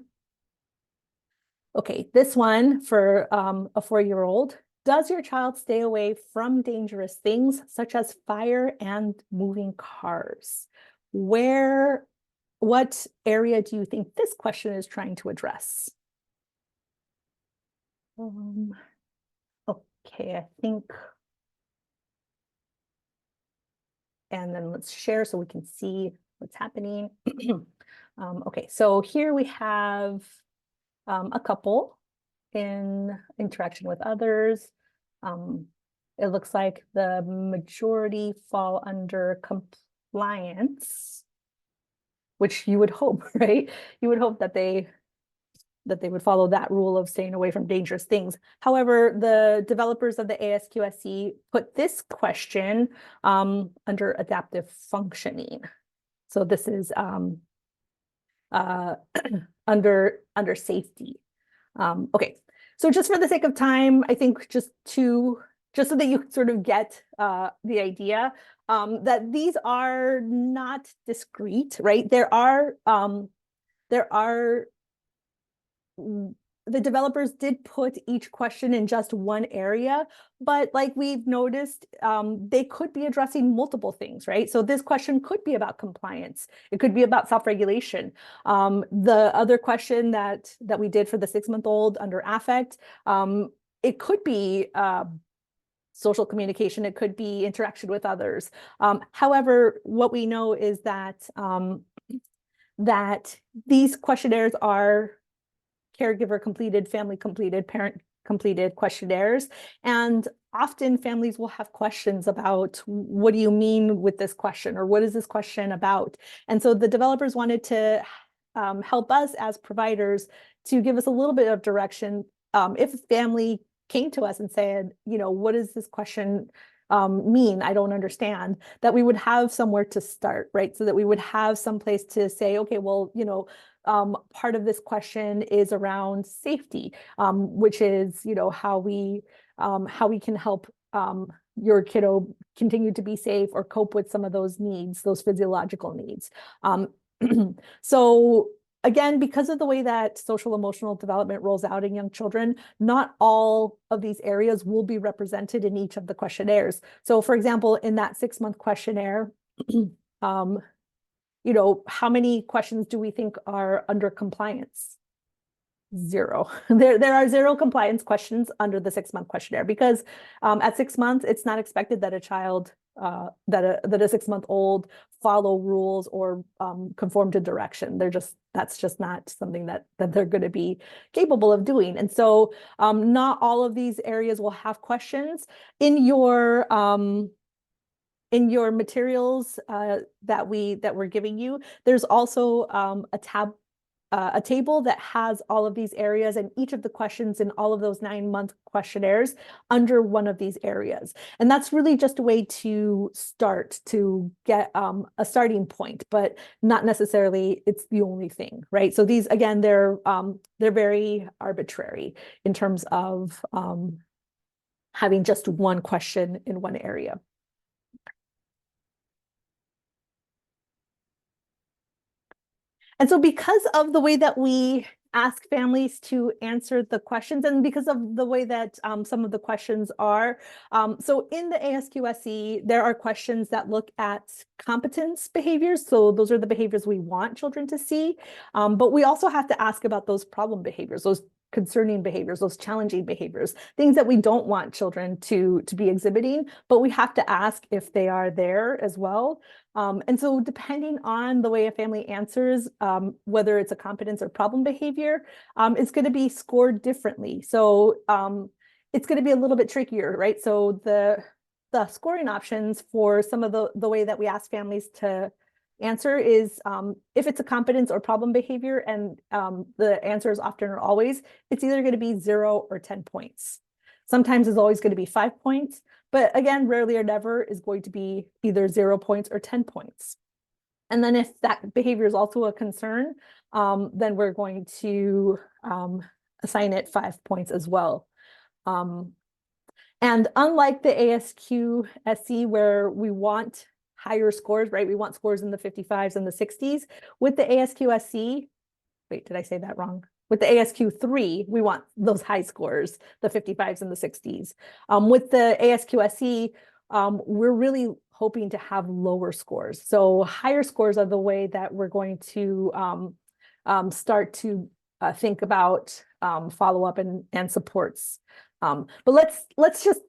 Okay, this one for a 4-year-old. Does your child stay away from dangerous things such as fire and moving cars? What area do you think this question is trying to address? Okay, I think. And then let's share so we can see what's happening. Okay, so here we have a couple in interaction with others. It looks like the majority fall under compliance, which you would hope, right? You would hope that they would follow that rule of staying away from dangerous things. However, the developers of the ASQ SE put this question under adaptive functioning. So this is under safety. Okay, so just for the sake of time, I think just so that you sort of get the idea that these are not discrete, right? The developers did put each question in just one area, but like we've noticed, they could be addressing multiple things, right? So this question could be about compliance. It could be about self-regulation. The other question that we did for the 6-month-old under affect, it could be social communication. It could be interaction with others. However, what we know is that these questionnaires are caregiver completed, family completed, parent completed questionnaires. And often families will have questions about, what do you mean with this question? Or what is this question about? And so the developers wanted to help us as providers to give us a little bit of direction. If a family came to us and said, what does this question mean? I don't understand, that we would have somewhere to start, right? So that we would have some place to say, okay, well, part of this question is around safety, which is, how we can help your kiddo continue to be safe or cope with some of those needs, those physiological needs. So again, because of the way that social emotional development rolls out in young children, not all of these areas will be represented in each of the questionnaires. So for example, in that 6-month questionnaire, how many questions do we think are under compliance? 0. There are 0 compliance questions under the 6-month questionnaire because at 6 months, it's not expected that a child, that a 6-month-old follow rules or conform to direction. That's just not something that they're going to be capable of doing. And so not all of these areas will have questions. In your materials that we're giving you, there's also a table that has all of these areas and each of the questions in all of those 9-month questionnaires under one of these areas. And that's really just a way to start to get a starting point, but not necessarily it's the only thing, right? So these, again, they're very arbitrary in terms of having just one question in one area. And so because of the way that we ask families to answer the questions and because of the way that some of the questions are, so in the ASQ SE, there are questions that look at competence behaviors. So those are the behaviors we want children to see. But we also have to ask about those problem behaviors, those concerning behaviors, those challenging behaviors, things that we don't want children to be exhibiting, but we have to ask if they are there as well. And so depending on the way a family answers, whether it's a competence or problem behavior, it's going to be scored differently. So it's going to be a little bit trickier, right? So the scoring options for some of the way that we ask families to answer is if it's a competence or problem behavior and the answer is often or always, it's either going to be 0 or 10 points. Sometimes it's always going to be 5 points, but again, rarely or never is going to be either 0 points or 10 points. And then if that behavior is also a concern, then we're going to assign it 5 points as well. And unlike the ASQ SE, where we want higher scores, right? We want scores in the 55s and the 60s. With the ASQ SE, wait, did I say that wrong? With the ASQ 3, we want those high scores, the 55s and the 60s. With the ASQ SE, we're really hoping to have lower scores. So higher scores are the way that we're going to start to think about follow-up and supports. But let's just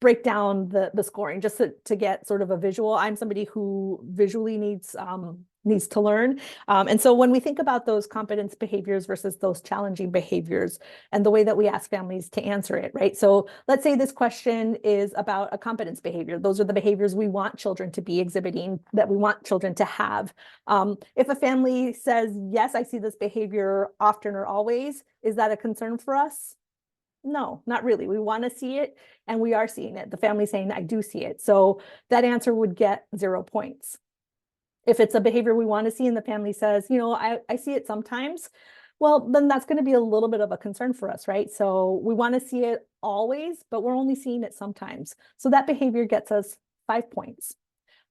break down the scoring just to get sort of a visual. I'm somebody who visually needs to learn. And so when we think about those competence behaviors versus those challenging behaviors and the way that we ask families to answer it, right? So let's say this question is about a competence behavior. Those are the behaviors we want children to be exhibiting, that we want children to have. If a family says, yes, I see this behavior often or always, is that a concern for us? No, not really. We want to see it, and we are seeing it. The family saying, I do see it. So that answer would get 0 points. If it's a behavior we want to see and the family says, I see it sometimes, well, then that's going to be a little bit of a concern for us, right? So we want to see it always, but we're only seeing it sometimes. So that behavior gets us 5 points.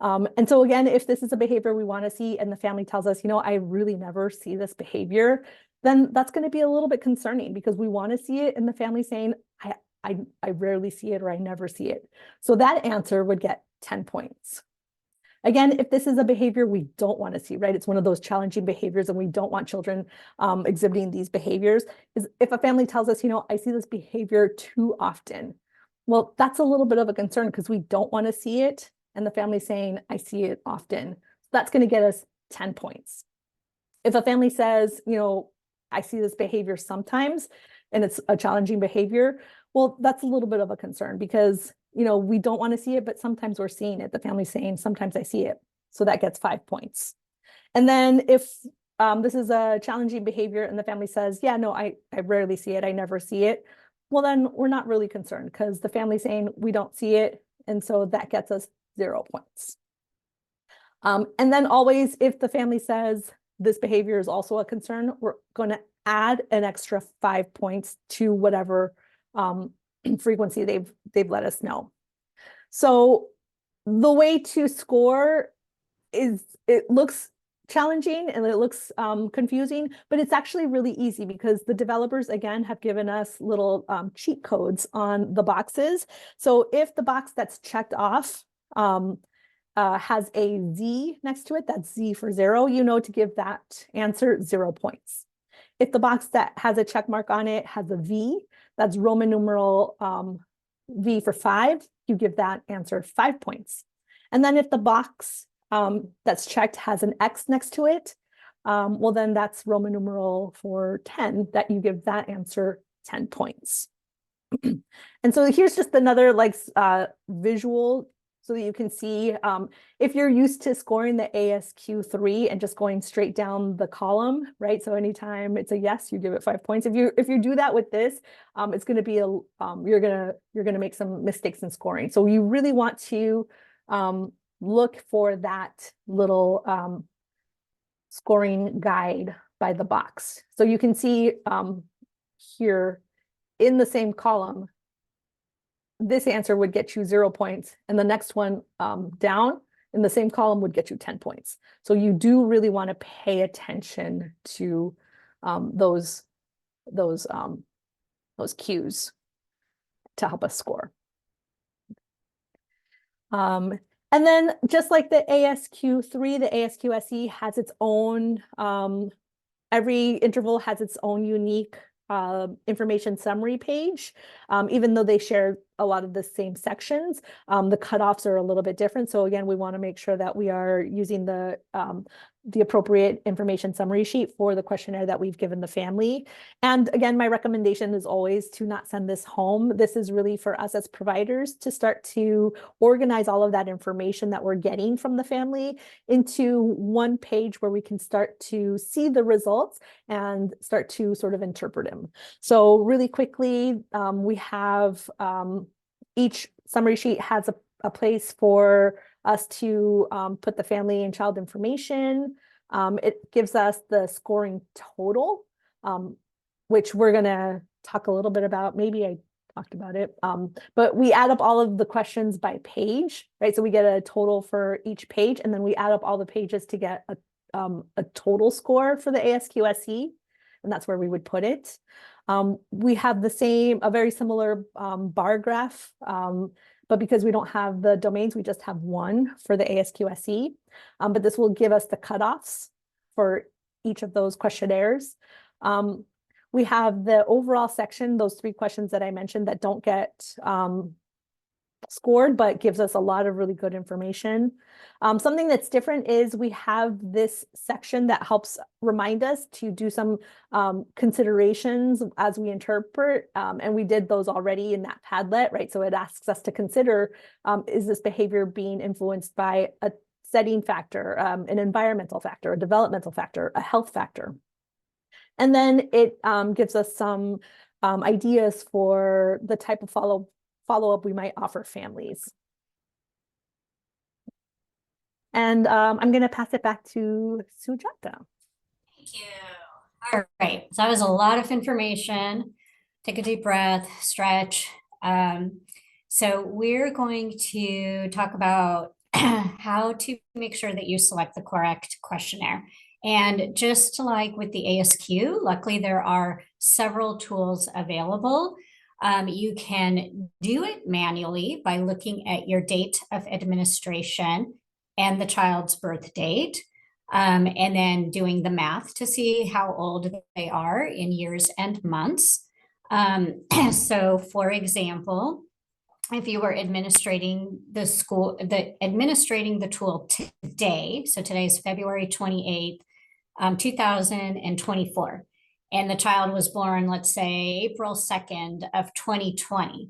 And so again, if this is a behavior we want to see and the family tells us, I really never see this behavior, then that's going to be a little bit concerning because we want to see it and the family saying, I rarely see it or I never see it. So that answer would get 10 points. Again, if this is a behavior we don't want to see, right? It's one of those challenging behaviors and we don't want children exhibiting these behaviors. Is if a family tells us, I see this behavior too often. Well, that's a little bit of a concern because we don't want to see it. And the family saying, I see it often. That's going to get us 10 points. If a family says, I see this behavior sometimes, and it's a challenging behavior, well, that's a little bit of a concern because, we don't want to see it, but sometimes we're seeing it. The family's saying, sometimes I see it. So that gets 5 points. And then if this is a challenging behavior and the family says, yeah, no, I rarely see it, I never see it, well, then we're not really concerned because the family's saying we don't see it. And so that gets us 0 points. And then always, if the family says this behavior is also a concern, we're going to add an extra 5 points to whatever frequency they've let us know. So the way to score is, it looks challenging and it looks confusing, but it's actually really easy because the developers, again, have given us little cheat codes on the boxes. So if the box that's checked off has a Z next to it, that's Z for 0, to give that answer 0 points. If the box that has a check mark on it has a V, that's Roman numeral V for 5, you give that answer 5 points. And then if the box that's checked has an X next to it, well, then that's Roman numeral for 10, that you give that answer 10 points. And so here's just another visual so that you can see if you're used to scoring the ASQ 3 and just going straight down the column, right? So anytime it's a yes, you give it 5 points. If you do that with this, it's going to be you're gonna make some mistakes in scoring. So you really want to look for that little scoring guide by the box. So you can see here in the same column, this answer would get you 0 points, and the next one down in the same column would get you 10 points. So you do really want to pay attention to those cues to help us score. And then just like the ASQ3, the ASQ SE has its own, every interval has its own unique information summary page. Even though they share a lot of the same sections, the cutoffs are a little bit different. So again, we want to make sure that we are using the appropriate information summary sheet for the questionnaire that we've given the family. And again, my recommendation is always to not send this home. This is really for us as providers to start to organize all of that information that we're getting from the family into one page where we can start to see the results and start to sort of interpret them. So really quickly, we have each summary sheet has a place for us to put the family and child information. It gives us the scoring total, which we're going to talk a little bit about. Maybe I talked about it, but we add up all of the questions by page, right? So we get a total for each page, and then we add up all the pages to get a total score for the ASQ SE, and that's where we would put it. We have a very similar bar graph, but because we don't have the domains, we just have one for the ASQ SE. But this will give us the cutoffs for each of those questionnaires. We have the overall section, those 3 questions that I mentioned that don't get scored, but gives us a lot of really good information. Something that's different is we have this section that helps remind us to do some considerations as we interpret, and we did those already in that Padlet, right? So it asks us to consider, is this behavior being influenced by a setting factor, an environmental factor, a developmental factor, a health factor? And then it gives us some ideas for the type of follow-up we might offer families. And I'm going to pass it back to Sujata. Thank you. All right, so that was a lot of information. Take a deep breath, stretch. So we're going to talk about how to make sure that you select the correct questionnaire. And just like with the ASQ, luckily there are several tools available. You can do it manually by looking at your date of administration and the child's birth date, and then doing the math to see how old they are in years and months. So for example, if you were administrating the tool today, so today is February 28th, 2024, and the child was born, let's say April 2nd of 2020,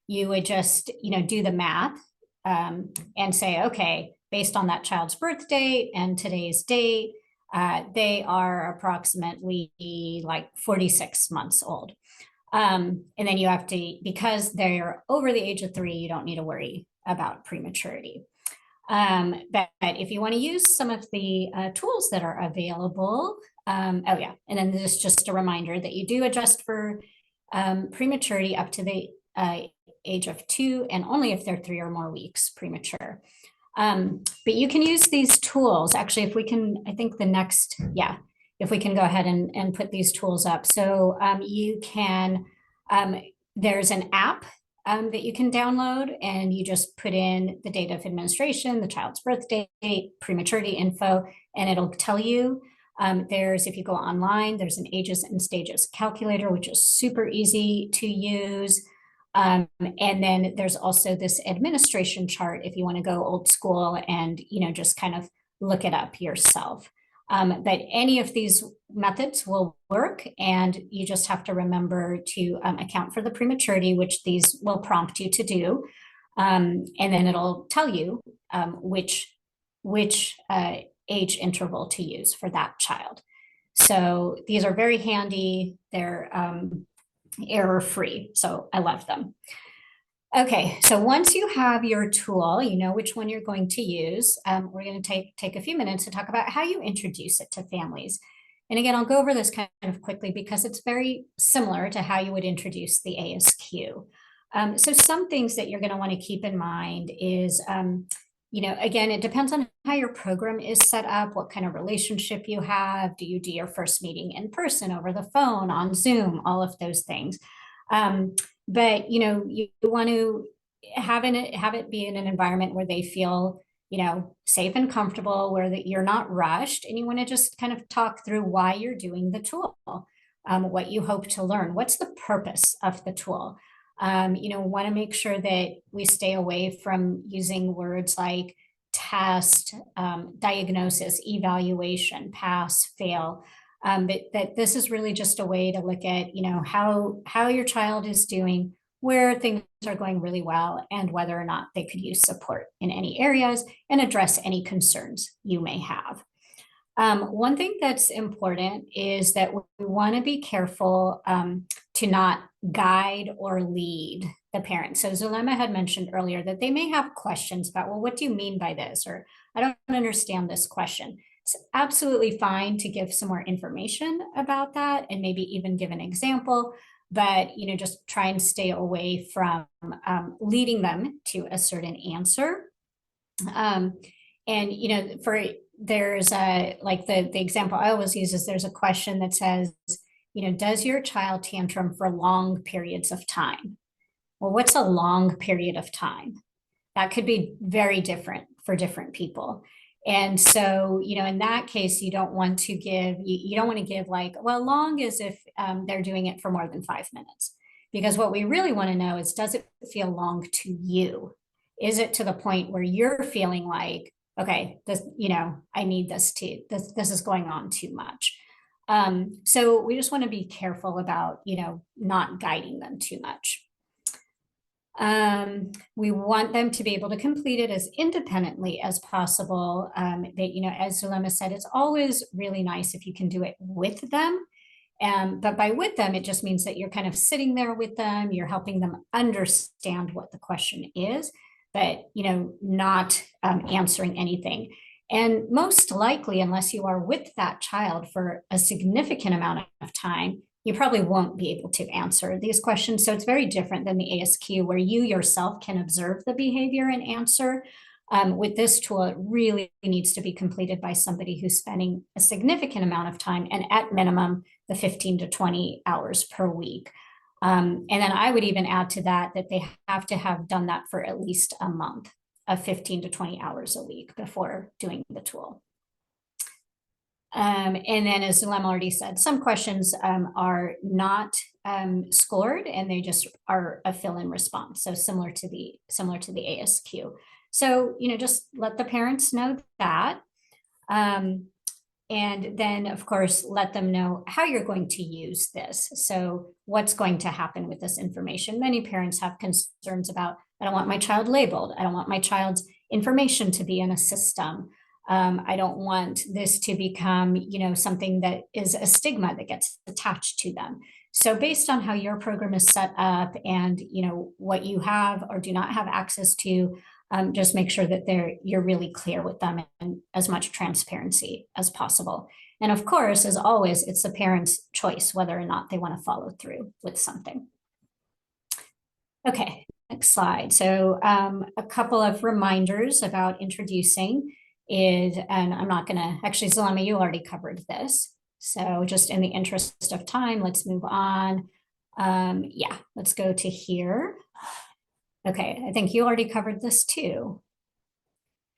you would just, do the math and say, okay, based on that child's birth date and today's date, they are approximately like 46 months old. And then you have to, because they're over the age of 3, you don't need to worry about prematurity. But if you want to use some of the tools that are available, and then there's just a reminder that you do adjust for prematurity up to the age of 2, and only if they're 3 or more weeks premature. But you can use these tools. Actually, if we can, I think the next, if we can go ahead and put these tools up. So you can, there's an app that you can download, and you just put in the date of administration, the child's birth date, prematurity info, and it'll tell you. If you go online, there's an ages and stages calculator, which is super easy to use. And then there's also this administration chart if you want to go old school and, just kind of look it up yourself. But any of these methods will work, and you just have to remember to account for the prematurity, which these will prompt you to do. And then it'll tell you which age interval to use for that child. So these are very handy. They're error-free, so I love them. Okay, so once you have your tool, you know which one you're going to use. We're going to take a few minutes to talk about how you introduce it to families. And again, I'll go over this kind of quickly because it's very similar to how you would introduce the ASQ. So some things that you're going to want to keep in mind is, again, it depends on how your program is set up, what kind of relationship you have. Do you do your first meeting in person, over the phone, on Zoom, all of those things. But, you want to have it be in an environment where they feel, safe and comfortable, where you're not rushed, and you want to just kind of talk through why you're doing the tool. what you hope to learn. What's the purpose of the tool? Want to make sure that we stay away from using words like test, diagnosis, evaluation, pass, fail. That this is really just a way to look at, how your child is doing, where things are going really well, and whether or not they could use support in any areas and address any concerns you may have. One thing that's important is that we want to be careful to not guide or lead the parent. So Zulema had mentioned earlier that they may have questions about, well, what do you mean by this? Or I don't understand this question. It's absolutely fine to give some more information about that and maybe even give an example, but just try and stay away from leading them to a certain answer. There's the example I always use is there's a question that says, does your child tantrum for long periods of time? Well, what's a long period of time? That could be very different for different people. And so, in that case, you don't want to give like, well, long as if they're doing it for more than 5 minutes. Because what we really want to know is, does it feel long to you? Is it to the point where you're feeling like, okay, this, I need this too. This is going on too much. So we just want to be careful about, not guiding them too much. We want them to be able to complete it as independently as possible. As Zulema said, it's always really nice if you can do it with them. But by with them, it just means that you're kind of sitting there with them, you're helping them understand what the question is, but not answering anything. And most likely, unless you are with that child for a significant amount of time, you probably won't be able to answer these questions. So it's very different than the ASQ, where you yourself can observe the behavior and answer. With this tool, it really needs to be completed by somebody who's spending a significant amount of time, and at minimum, the 15 to 20 hours per week. And then I would even add to that they have to have done that for at least a month of 15 to 20 hours a week before doing the tool. And then, as Zulema already said, some questions are not scored, and they just are a fill-in response. So similar to the ASQ. So, just let the parents know that. And then, of course, let them know how you're going to use this. So what's going to happen with this information? Many parents have concerns about, I don't want my child labeled. I don't want my child's information to be in a system. I don't want this to become, something that is a stigma that gets attached to them. So based on how your program is set up and, what you have or do not have access to, just make sure that you're really clear with them and as much transparency as possible. And of course, as always, it's the parent's choice whether or not they want to follow through with something. Okay, next slide. So a couple of reminders about introducing is, and I'm not going to, actually, Zulema, you already covered this. So just in the interest of time, let's move on. Yeah, let's go to here. Okay, I think you already covered this too.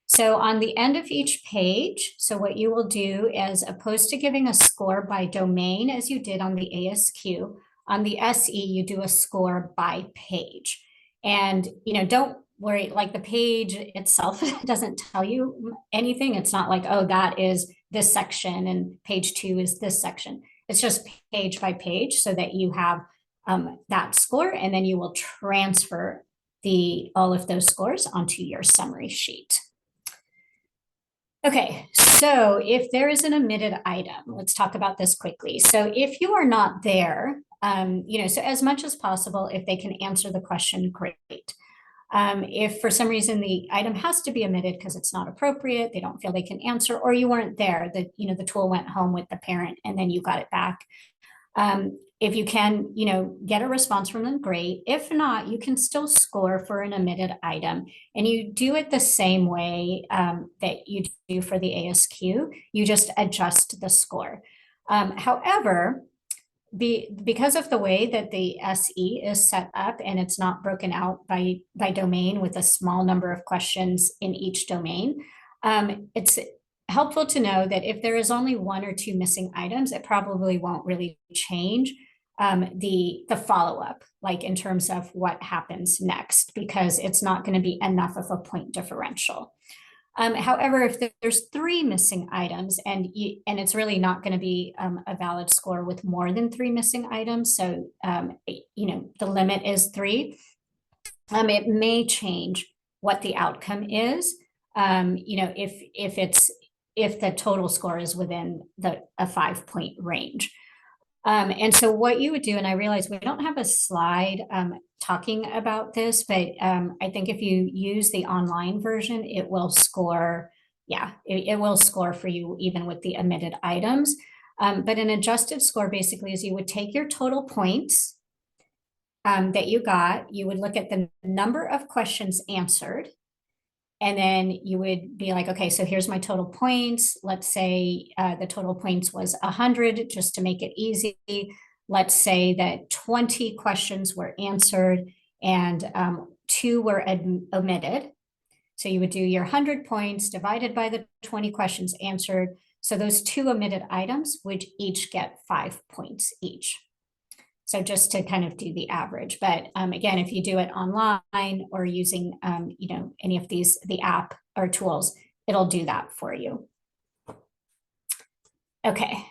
So on the end of each page, so what you will do is, opposed to giving a score by domain as you did on the ASQ, on the SE, you do a score by page. And, don't worry, like the page itself doesn't tell you anything. It's not like, oh, that is this section and page 2 is this section. It's just page by page so that you have that score, and then you will transfer all of those scores onto your summary sheet. Okay, so if there is an omitted item, let's talk about this quickly. So if you are not there, so as much as possible, if they can answer the question, great. If for some reason the item has to be omitted because it's not appropriate, they don't feel they can answer, or you weren't there, the tool went home with the parent and then you got it back. If you can, get a response from them, great. If not, you can still score for an omitted item, and you do it the same way that you do for the ASQ. You just adjust the score. However, because of the way that the SE is set up and it's not broken out by domain with a small number of questions in each domain, it's helpful to know that if there is only 1 or 2 missing items, it probably won't really change the follow-up, like in terms of what happens next, because it's not going to be enough of a point differential. However, if there's 3 missing items and it's really not going to be a valid score with more than 3 missing items, so the limit is 3, it may change what the outcome is. If the total score is within a 5-point range. And so what you would do, and I realize we don't have a slide talking about this, but I think if you use the online version, it will score, it will score for you even with the omitted items. But an adjusted score basically is you would take your total points that you got, you would look at the number of questions answered, and then you would be like, okay, so here's my total points. Let's say the total points was 100, just to make it easy. Let's say that 20 questions were answered and 2 were omitted. So you would do your 100 points divided by the 20 questions answered. So those 2 omitted items would each get 5 points each. So just to kind of do the average, but again, if you do it online or using, any of the app or tools, it'll do that for you. Okay,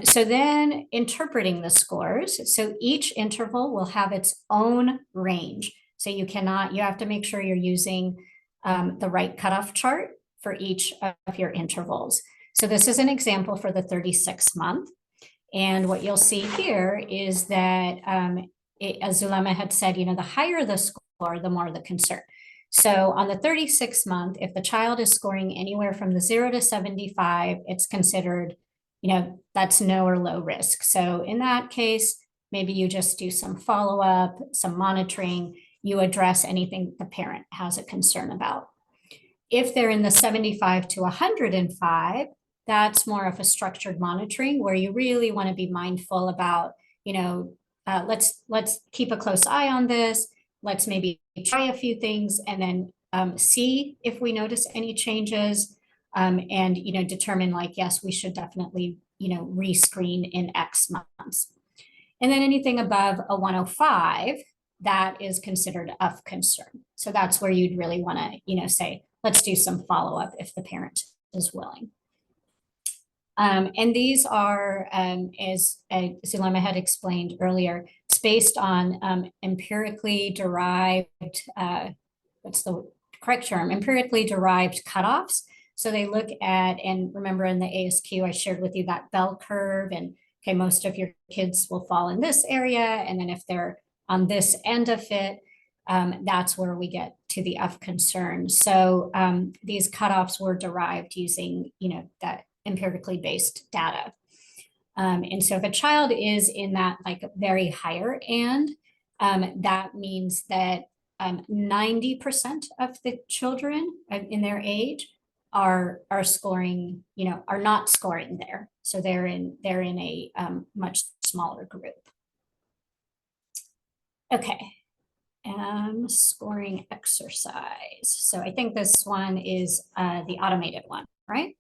so then interpreting the scores. So each interval will have its own range. So you have to make sure you're using the right cutoff chart for each of your intervals. So this is an example for the 36-month. And what you'll see here is that, as Zulema had said, the higher the score, the more the concern. So on the 36-month, if the child is scoring anywhere from the 0 to 75, it's considered, that's no or low risk. So in that case, maybe you just do some follow-up, some monitoring, you address anything the parent has a concern about. If they're in the 75 to 105, that's more of a structured monitoring where you really want to be mindful about, let's keep a close eye on this. Let's maybe try a few things and then see if we notice any changes and, determine like, yes, we should definitely, rescreen in X months. And then anything above a 105, that is considered of concern. So that's where you'd really want to, say, let's do some follow-up if the parent is willing. And these are, as Zulema had explained earlier, it's based on empirically derived, what's the correct term? Empirically derived cutoffs. So they look at, and remember in the ASQ, I shared with you that bell curve, and okay, most of your kids will fall in this area. And then if they're on this end of it, that's where we get to the of concern. So these cutoffs were derived using, that empirically based data. And so if a child is in that like very higher end, that means that 90% of the children in their age are scoring, are not scoring there. So they're in a much smaller group. Okay. Scoring exercise. So I think this one is the automated one, right?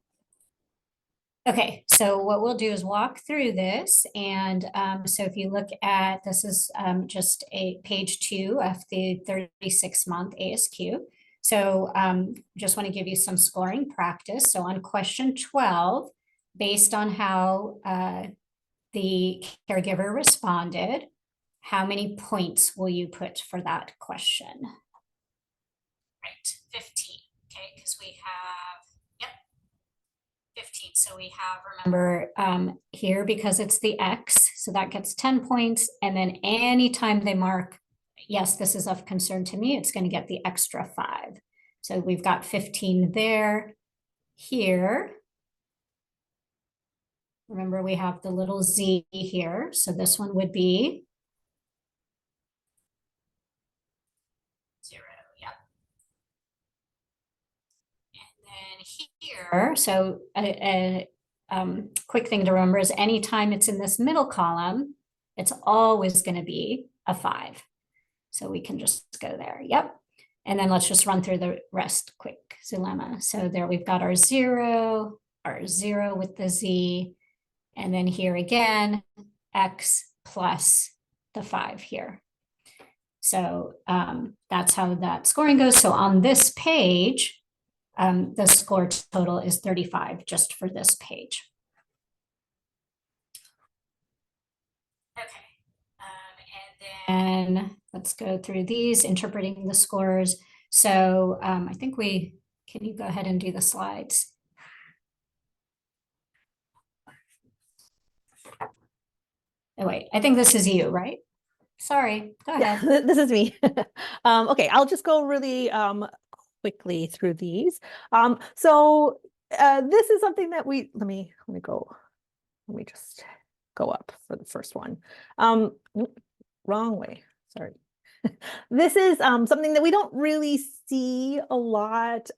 Okay, so what we'll do is walk through this. And so if you look at, this is just a page 2 of the 36-month ASQ. So just want to give you some scoring practice. So on question 12, based on how the caregiver responded, how many points will you put for that question? Right, 15, okay, because we have, 15. So we have, remember here, because it's the X, so that gets 10 points. And then anytime they mark, yes, this is of concern to me, it's going to get the extra 5. So we've got 15 there. Here, remember we have the little Z here. So this one would be 0, yep. And then here, so a quick thing to remember is anytime it's in this middle column, it's always going to be a 5. So we can just go there. Yep. And then let's just run through the rest quick, Zulema. So there we've got our 0 with the Z, and then here again, X plus the 5 here. So that's how that scoring goes. So on this page, the score total is 35 just for this page. Okay, and then let's go through these, interpreting the scores. So I think can you go ahead and do the slides? Oh, wait, I think this is you, right? Sorry, go ahead. Yeah, this is me. Okay, I'll just go really quickly through these. So this is something that let me just go up for the first one. Wrong way, sorry. This is something that we don't really see a lot,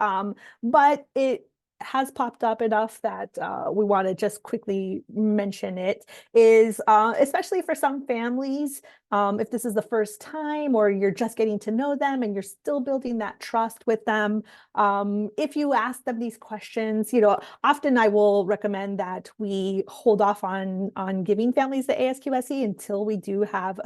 but it has popped up enough that we want to just quickly mention it, is especially for some families, if this is the first time or you're just getting to know them and you're still building that trust with them, if you ask them these questions, often I will recommend that we hold off on giving families the ASQ-SE until we do have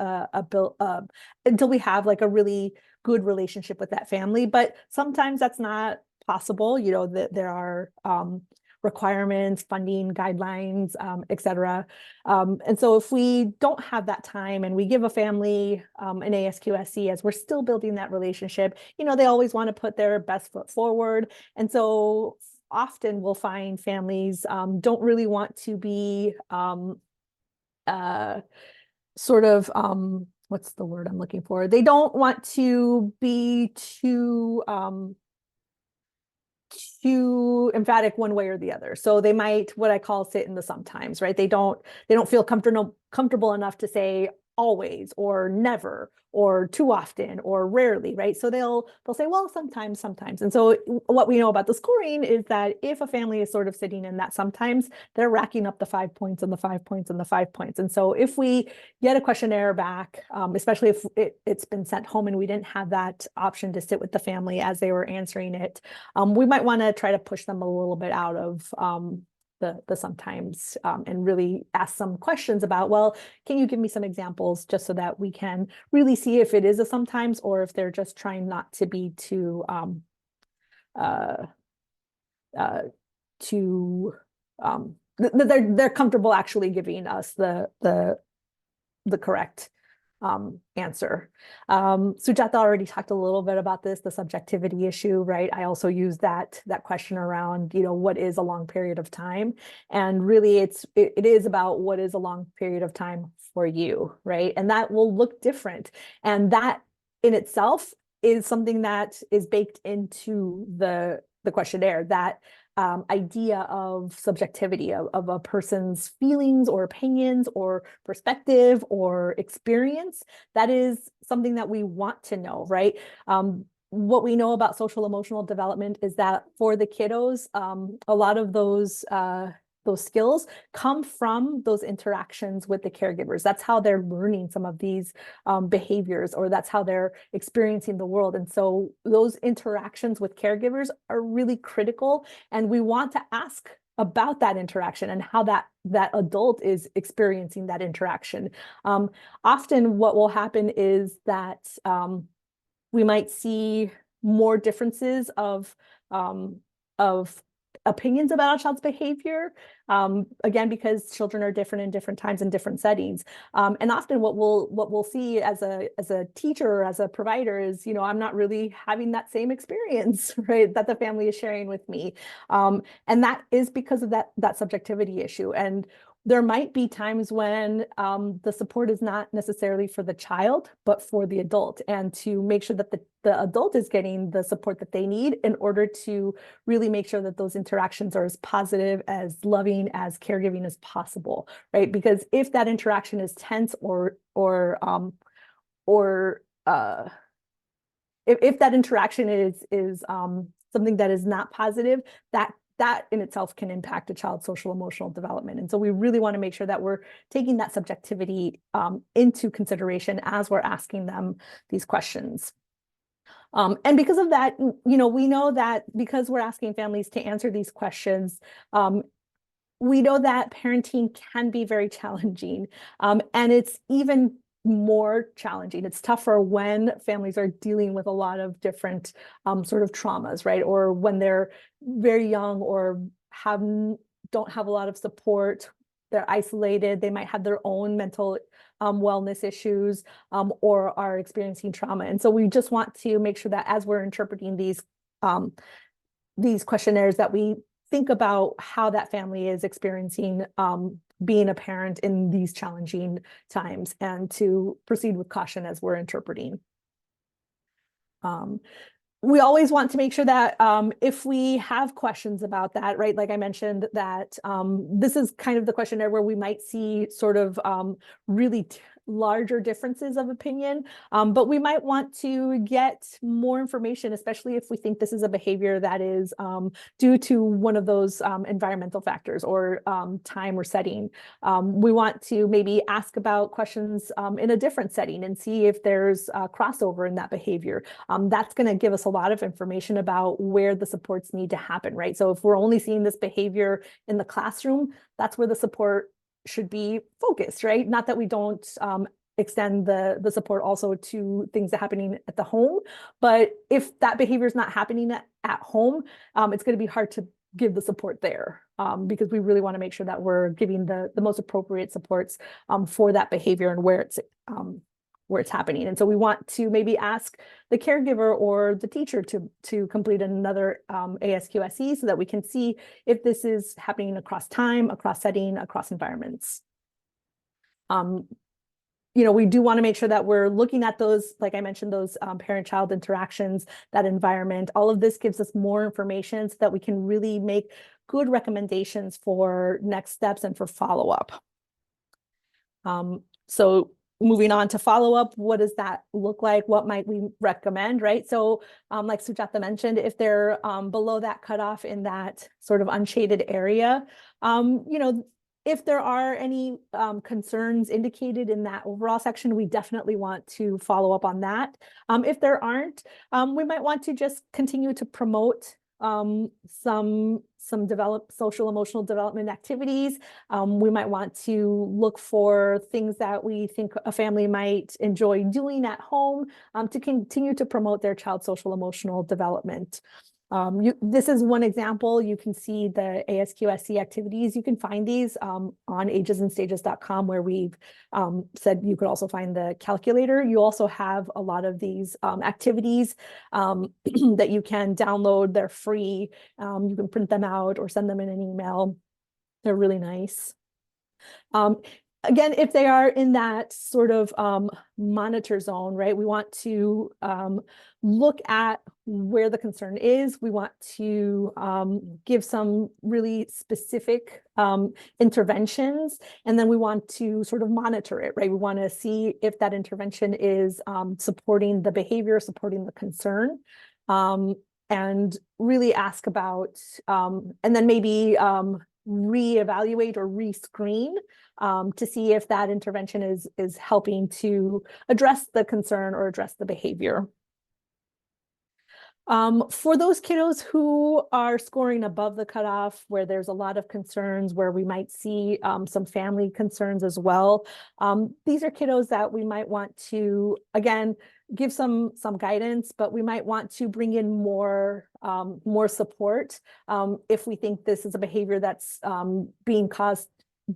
until we have like a really good relationship with that family. But sometimes that's not possible, that there are requirements, funding guidelines, et cetera. And so if we don't have that time and we give a family an ASQ-SE as we're still building that relationship, they always want to put their best foot forward. And so often we'll find families don't really want to be sort of, what's the word I'm looking for? They don't want to be too emphatic one way or the other. So they might, what I call, sit in the sometimes, right? They don't feel comfortable enough to say always or never or too often or rarely, right? So they'll say, well, sometimes. And so what we know about the scoring is that if a family is sort of sitting in that sometimes, they're racking up the 5 points and the 5 points and the 5 points. And so if we get a questionnaire back, especially if it's been sent home and we didn't have that option to sit with the family as they were answering it, we might want to try to push them a little bit out of the sometimes, and really ask some questions about, well, can you give me some examples, just so that we can really see if it is a sometimes or if they're just trying not to be too they're comfortable actually giving us the correct answer. Sujata already talked a little bit about this, the subjectivity issue, right? I also use that question around, what is a long period of time? And really it is about what is a long period of time for you, right? And that will look different. And that in itself is something that is baked into the questionnaire, that idea of subjectivity of a person's feelings or opinions or perspective or experience. That is something that we want to know, right? What we know about social emotional development is that for the kiddos, a lot of those skills come from those interactions with the caregivers. That's how they're learning some of these behaviors, or that's how they're experiencing the world. And so those interactions with caregivers are really critical. And we want to ask about that interaction and how that adult is experiencing that interaction. Often what will happen is that we might see more differences of opinions about a child's behavior, again, because children are different in different times and different settings. And often what we'll see as a teacher or as a provider is, I'm not really having that same experience, right, that the family is sharing with me. And that is because of that subjectivity issue. And there might be times when the support is not necessarily for the child, but for the adult, and to make sure that the adult is getting the support that they need in order to really make sure that those interactions are as positive, as loving, as caregiving as possible, right? Because if that interaction is tense or if that interaction is something that is not positive, that in itself can impact a child's social emotional development. And so we really want to make sure that we're taking that subjectivity into consideration as we're asking them these questions. And because of that, we know that because we're asking families to answer these questions, we know that parenting can be very challenging, and it's even more challenging. It's tougher when families are dealing with a lot of different sort of traumas, right? Or when they're very young or don't have a lot of support, they're isolated, they might have their own mental wellness issues, or are experiencing trauma. And so we just want to make sure that as we're interpreting these questionnaires, that we think about how that family is experiencing being a parent in these challenging times, and to proceed with caution as we're interpreting. We always want to make sure that if we have questions about that, right, like I mentioned, that this is kind of the questionnaire where we might see sort of really larger differences of opinion, but we might want to get more information, especially if we think this is a behavior that is due to one of those environmental factors or time or setting. We want to maybe ask about questions in a different setting and see if there's crossover in that behavior. That's going to give us a lot of information about where the supports need to happen, right? So if we're only seeing this behavior in the classroom, that's where the support should be focused, right? Not that we don't extend the support also to things that are happening at the home, but if that behavior is not happening at home, it's going to be hard to give the support there, because we really want to make sure that we're giving the most appropriate supports for that behavior and where it's happening. And so we want to maybe ask the caregiver or the teacher to complete another ASQ SE, so that we can see if this is happening across time, across setting, across environments. We do want to make sure that we're looking at those, like I mentioned, those parent-child interactions, that environment. All of this gives us more information so that we can really make good recommendations for next steps and for follow-up. So moving on to follow-up, what does that look like? What might we recommend, right? So like Sujata mentioned, if they're below that cutoff in that sort of unshaded area, if there are any concerns indicated in that overall section, we definitely want to follow up on that. If there aren't, we might want to just continue to promote some social emotional development activities. We might want to look for things that we think a family might enjoy doing at home to continue to promote their child's social emotional development. This is one example. You can see the ASQSC activities. You can find these on agesandstages.com, where we've said you could also find the calculator. You also have a lot of these activities that you can download. They're free. You can print them out or send them in an email. They're really nice. Again, if they are in that sort of monitor zone, right, we want to look at where the concern is. We want to give some really specific interventions, and then we want to sort of monitor it, right? We want to see if that intervention is supporting the behavior, supporting the concern, and really ask about, and then maybe reevaluate or rescreen to see if that intervention is helping to address the concern or address the behavior. For those kiddos who are scoring above the cutoff, where there's a lot of concerns, where we might see some family concerns as well, these are kiddos that we might want to, again, give some guidance, but we might want to bring in more support if we think this is a behavior that's being caused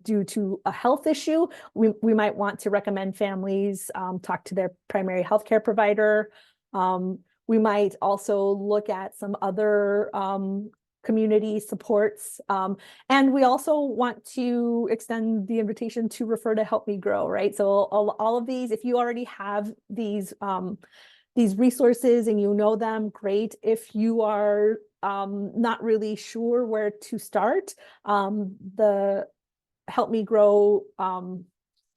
due to a health issue. We might want to recommend families talk to their primary healthcare provider. We might also look at some other community supports. And we also want to extend the invitation to refer to Help Me Grow, right? So all of these, if you already have these resources and you know them, great. If you are not really sure where to start, the Help Me Grow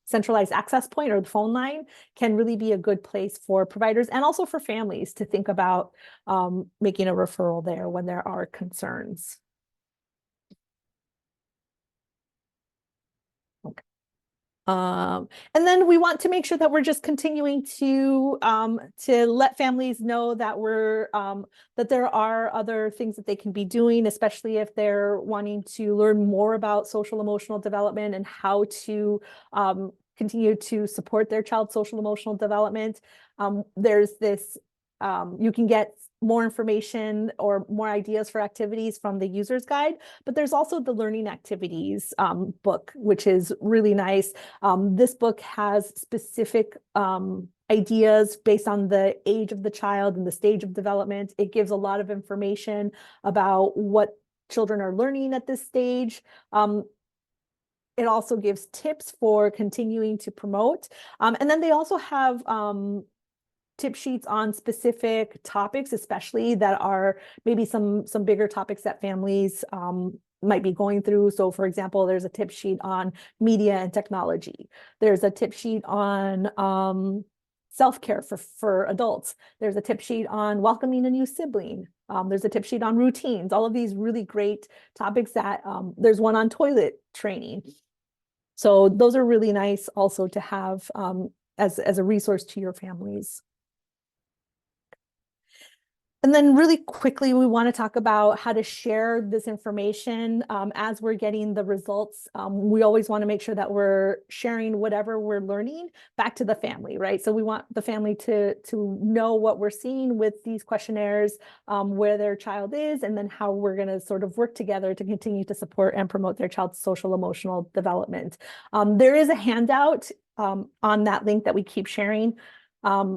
centralized access point or the phone line can really be a good place for providers and also for families to think about making a referral there when there are concerns. Okay. And then we want to make sure that we're just continuing to let families know that that there are other things that they can be doing, especially if they're wanting to learn more about social emotional development and how to continue to support their child's social emotional development. There's this, you can get more information or more ideas for activities from the user's guide, but there's also the learning activities book, which is really nice. This book has specific ideas based on the age of the child and the stage of development. It gives a lot of information about what children are learning at this stage. It also gives tips for continuing to promote. And then they also have tip sheets on specific topics, especially that are maybe some bigger topics that families might be going through. So for example, there's a tip sheet on media and technology. There's a tip sheet on self-care for adults. There's a tip sheet on welcoming a new sibling. There's a tip sheet on routines, all of these really great topics that there's one on toilet training. So those are really nice also to have as a resource to your families. And then really quickly, we want to talk about how to share this information as we're getting the results. We always want to make sure that we're sharing whatever we're learning back to the family, right? So we want the family to know what we're seeing with these questionnaires, where their child is, and then how we're going to sort of work together to continue to support and promote their child's social emotional development. There is a handout on that link that we keep sharing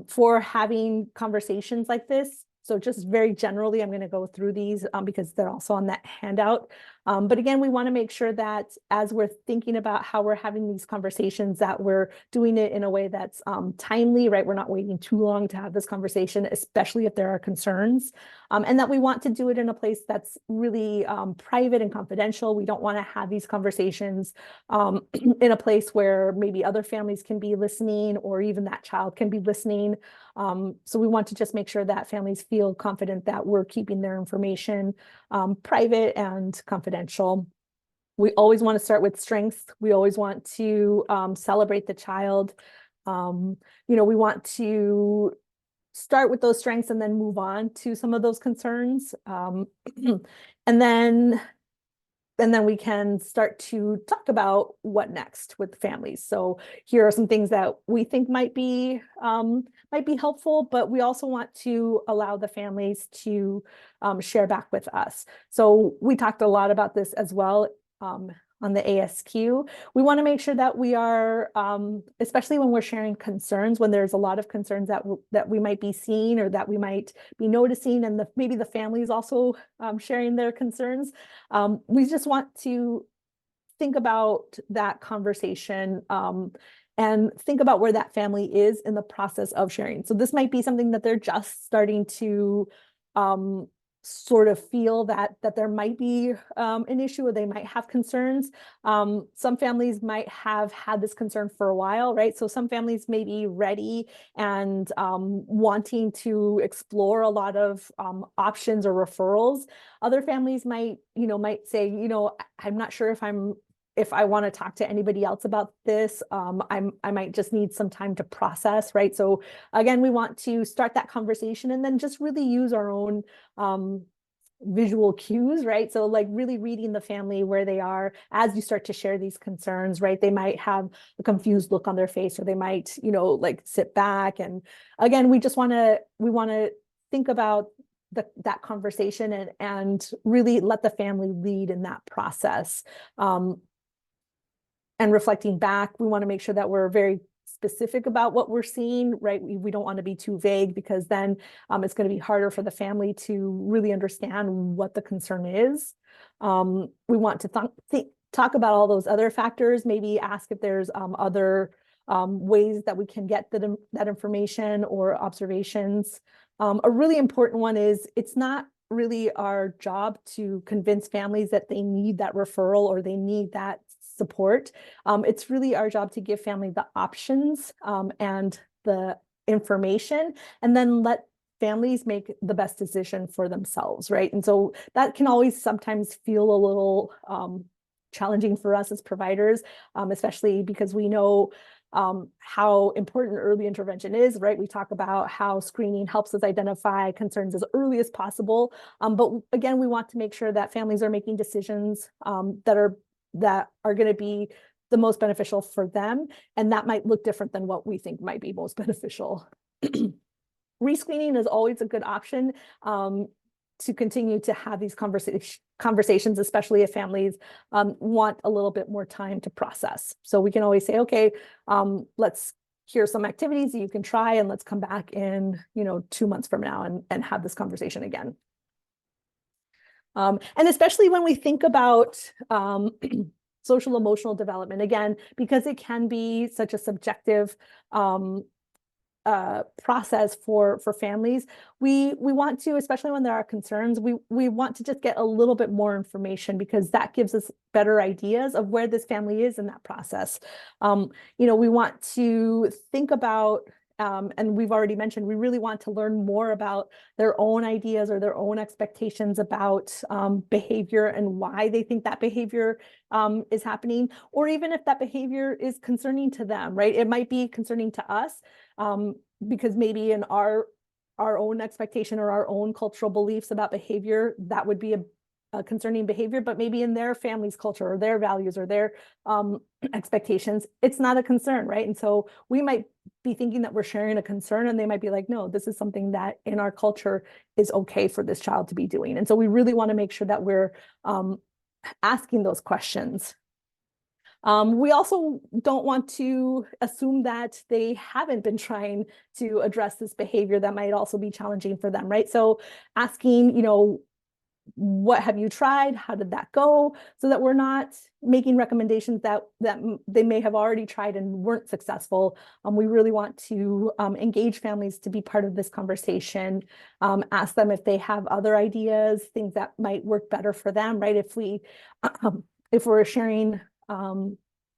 for having conversations like this. So just very generally, I'm going to go through these because they're also on that handout. But again, we want to make sure that as we're thinking about how we're having these conversations, that we're doing it in a way that's timely, right? We're not waiting too long to have this conversation, especially if there are concerns. And that we want to do it in a place that's really private and confidential. We don't want to have these conversations in a place where maybe other families can be listening or even that child can be listening. So we want to just make sure that families feel confident that we're keeping their information private and confidential. We always want to start with strengths. We always want to celebrate the child. We want to start with those strengths and then move on to some of those concerns. And then we can start to talk about what next with families. So here are some things that we think might be helpful, but we also want to allow the families to share back with us. So we talked a lot about this as well on the ASQ. We want to make sure that we are, especially when we're sharing concerns, when there's a lot of concerns that we might be seeing or that we might be noticing, and maybe the family is also sharing their concerns. We just want to think about that conversation and think about where that family is in the process of sharing. So this might be something that they're just starting to sort of feel that there might be an issue or they might have concerns. Some families might have had this concern for a while, right? So some families may be ready and wanting to explore a lot of options or referrals. Other families might say, I'm not sure if I want to talk to anybody else about this. I might just need some time to process, right? So again, we want to start that conversation and then just really use our own visual cues, right? So like really reading the family where they are as you start to share these concerns, right? They might have a confused look on their face, or they might, like sit back. And again, we want to think about that conversation and really let the family lead in that process. And reflecting back, we want to make sure that we're very specific about what we're seeing, right? We don't want to be too vague, because then it's going to be harder for the family to really understand what the concern is. We want to talk about all those other factors, maybe ask if there's other ways that we can get that information or observations. A really important one is it's not really our job to convince families that they need that referral or they need that support. It's really our job to give family the options and the information, and then let families make the best decision for themselves, right? And so that can always sometimes feel a little challenging for us as providers, especially because we know how important early intervention is, right? We talk about how screening helps us identify concerns as early as possible. But again, we want to make sure that families are making decisions that are going to be the most beneficial for them. And that might look different than what we think might be most beneficial. Rescreening is always a good option to continue to have these conversations, especially if families want a little bit more time to process. So we can always say, okay, here's some activities that you can try, and let's come back in, 2 months from now and have this conversation again. And especially when we think about social emotional development, again, because it can be such a subjective process for families, we want to, especially when there are concerns, we want to just get a little bit more information, because that gives us better ideas of where this family is in that process. We want to think about, and we've already mentioned, we really want to learn more about their own ideas or their own expectations about behavior and why they think that behavior is happening, or even if that behavior is concerning to them, right? It might be concerning to us because maybe in our own expectation or our own cultural beliefs about behavior, that would be a concerning behavior, but maybe in their family's culture or their values or their expectations, it's not a concern, right? And so we might be thinking that we're sharing a concern, and they might be like, no, this is something that in our culture is okay for this child to be doing. And so we really want to make sure that we're asking those questions. We also don't want to assume that they haven't been trying to address this behavior that might also be challenging for them, right? So asking, what have you tried? How did that go? So that we're not making recommendations that they may have already tried and weren't successful. We really want to engage families to be part of this conversation, ask them if they have other ideas, things that might work better for them, right? If we're sharing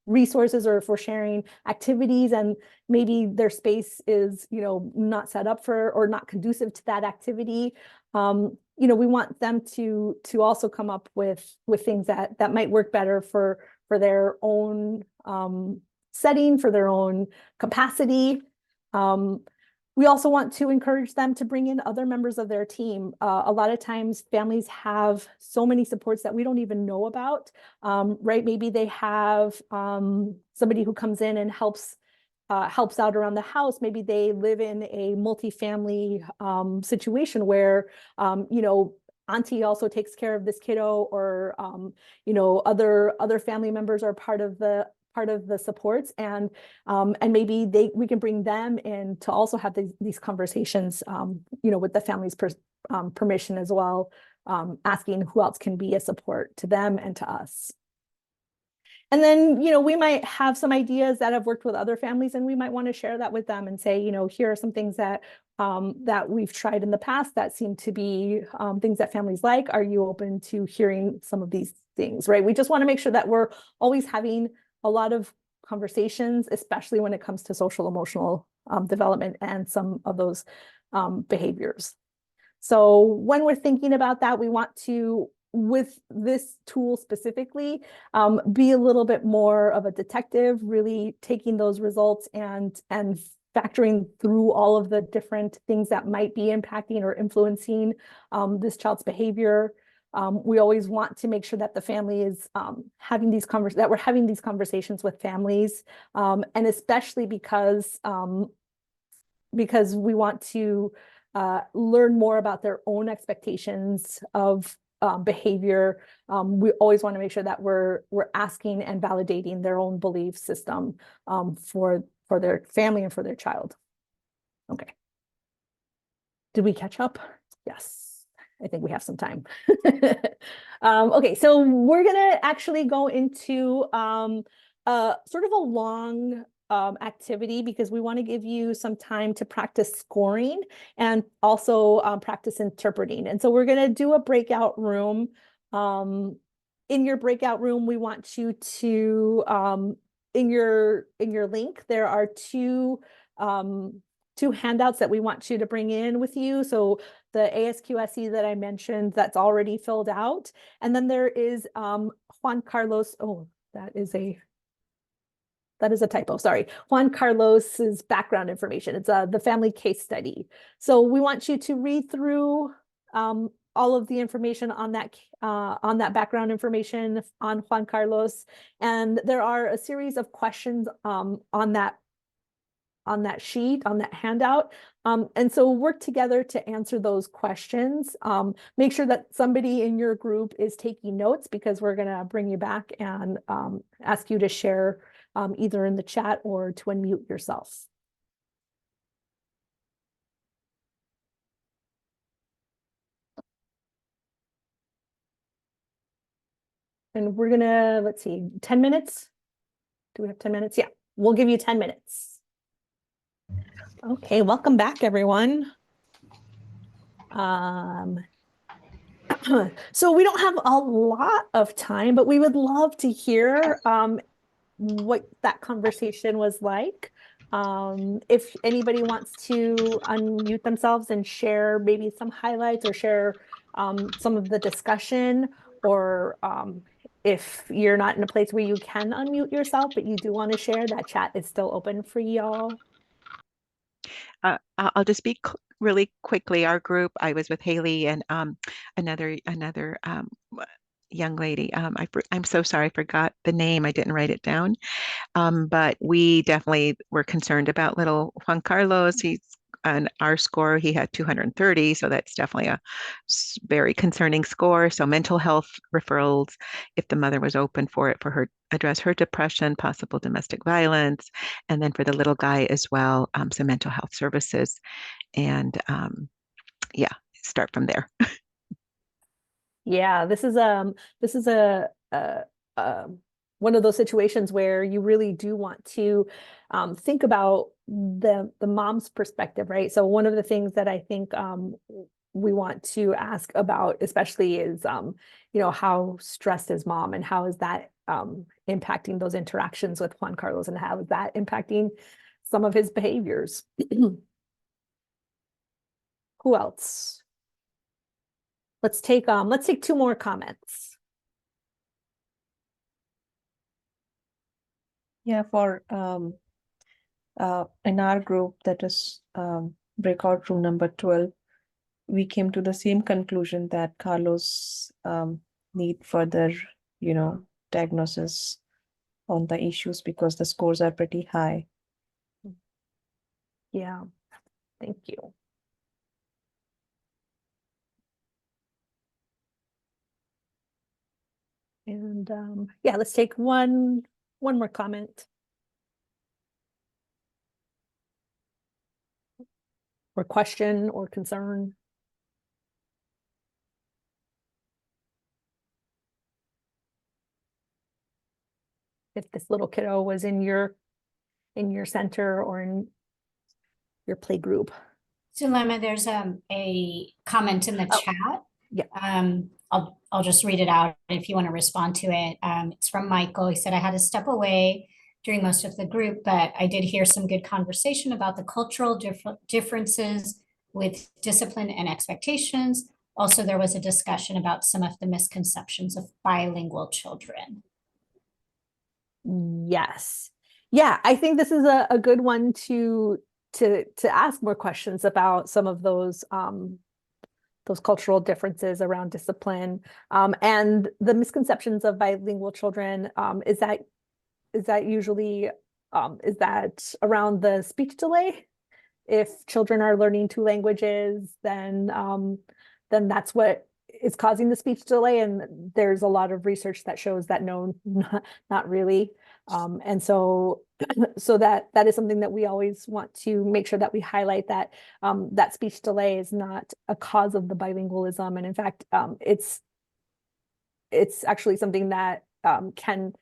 resources, or if we're sharing activities and maybe their space is, not set up for or not conducive to that activity, we want them to also come up with things that might work better for their own setting, for their own capacity. We also want to encourage them to bring in other members of their team. A lot of times families have so many supports that we don't even know about, right? Maybe they have somebody who comes in and helps out around the house. Maybe they live in a multifamily situation where, auntie also takes care of this kiddo, or, other family members are part of the supports, and maybe we can bring them in to also have these conversations, with the family's permission as well, asking who else can be a support to them and to us. And then, we might have some ideas that have worked with other families, and we might want to share that with them and say, here are some things that we've tried in the past that seem to be things that families like. Are you open to hearing some of these things, right? We just want to make sure that we're always having a lot of conversations, especially when it comes to social emotional development and some of those behaviors. So when we're thinking about that, we want to, with this tool specifically, be a little bit more of a detective, really taking those results and factoring through all of the different things that might be impacting or influencing this child's behavior. We always want to make sure that the family is having these conversations with families, and especially because we want to learn more about their own expectations of behavior. We always want to make sure that we're asking and validating their own belief system for their family and for their child. Okay. Did we catch up? Yes. I think we have some time. Okay, so we're gonna actually go into sort of a long activity, because we want to give you some time to practice scoring and also practice interpreting. And so we're going to do a breakout room. In your breakout room, we want you to in your link, there are two two handouts that we want you to bring in with you. So the ASQ SE that I mentioned, that's already filled out. And then there is Juan Carlos. Oh, that is a typo, sorry. Juan Carlos's background information. It's the family case study. So we want you to read through all of the information on that background information on Juan Carlos. And there are a series of questions on that sheet, on that handout. And so work together to answer those questions. Make sure that somebody in your group is taking notes, because we're going to bring you back and ask you to share either in the chat or to unmute yourself. And we're gonna, let's see, 10 minutes? Do we have 10 minutes? Yeah, we'll give you 10 minutes. Okay, welcome back, everyone. So we don't have a lot of time, but we would love to hear what that conversation was like. If anybody wants to unmute themselves and share maybe some highlights, or share some of the discussion, or if you're not in a place where you can unmute yourself, but you do want to share, that chat is still open for y'all. I'll just speak really quickly. Our group, I was with Haley and another young lady. I'm so sorry, I forgot the name. I didn't write it down. But we definitely were concerned about little Juan Carlos. He's on our score, he had 230, so that's definitely a very concerning score. So mental health referrals, if the mother was open for it, for her address her depression, possible domestic violence, and then for the little guy as well, some mental health services, and yeah, start from there. Yeah, this is a one of those situations where you really do want to think about the mom's perspective, right? So one of the things that I think we want to ask about, especially, is how stressed is mom, and how is that impacting those interactions with Juan Carlos, and how is that impacting some of his behaviors? Who else? Let's take two more comments. Yeah, for in our group, that is breakout room number 12, we came to the same conclusion that Carlos need further, diagnosis on the issues, because the scores are pretty high. Yeah, thank you. And yeah, let's take one more comment. Or question or concern. If this little kiddo was in your center or in your play group. Zulema, there's a comment in the chat. Yeah. I'll just read it out if you want to respond to it. It's from Michael. He said, I had to step away during most of the group, but I did hear some good conversation about the cultural differences with discipline and expectations. Also, there was a discussion about some of the misconceptions of bilingual children. Yes. Yeah, I think this is a good one to ask more questions about some of those cultural differences around discipline, and the misconceptions of bilingual children. Is that usually is that around the speech delay? If children are learning two languages, then that's what is causing the speech delay. And there's a lot of research that shows that no, not really. And so that is something that we always want to make sure that we highlight, that that speech delay is not a cause of the bilingualism. And in fact, it's actually something that can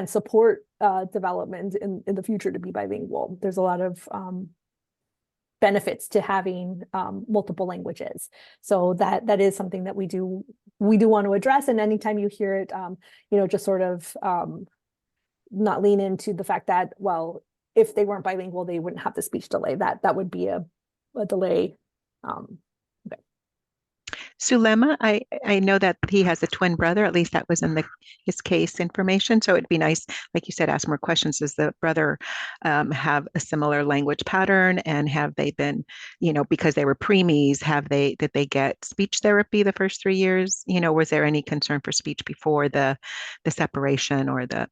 support development in the future to be bilingual. There's a lot of benefits to having multiple languages. So that is something that we do want to address. And anytime you hear it, just sort of not lean into the fact that, well, if they weren't bilingual, they wouldn't have the speech delay. That would be a delay. Okay. Zulema, I know that he has a twin brother, at least that was in his case information. So it'd be nice, like you said, ask more questions. Does the brother have a similar language pattern? And have they been, because they were preemies, did they get speech therapy the first 3 years? Was there any concern for speech before the separation or the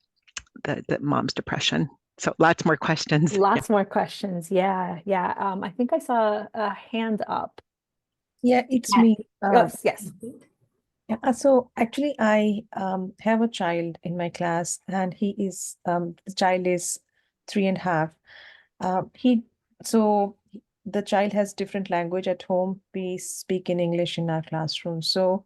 mom's depression? So lots more questions. Lots more questions. Yeah. I think I saw a hand up. Yeah, it's Yeah. me. Yes. Yeah, so actually, I have a child in my class, and the child is 3.5. The child has different language at home. We speak in English in our classroom. So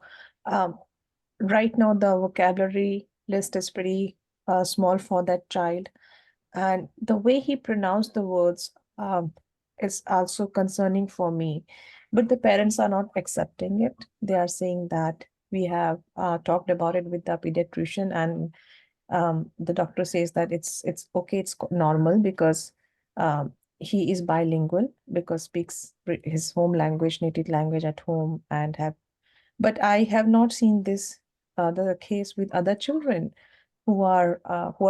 right now, the vocabulary list is pretty small for that child. And the way he pronounced the words is also concerning for me. But the parents are not accepting it. They are saying that we have talked about it with the pediatrician, and the doctor says that it's okay, it's normal, because he is bilingual, because speaks his home language, native language at home, and have. But I have not seen this the case with other children who are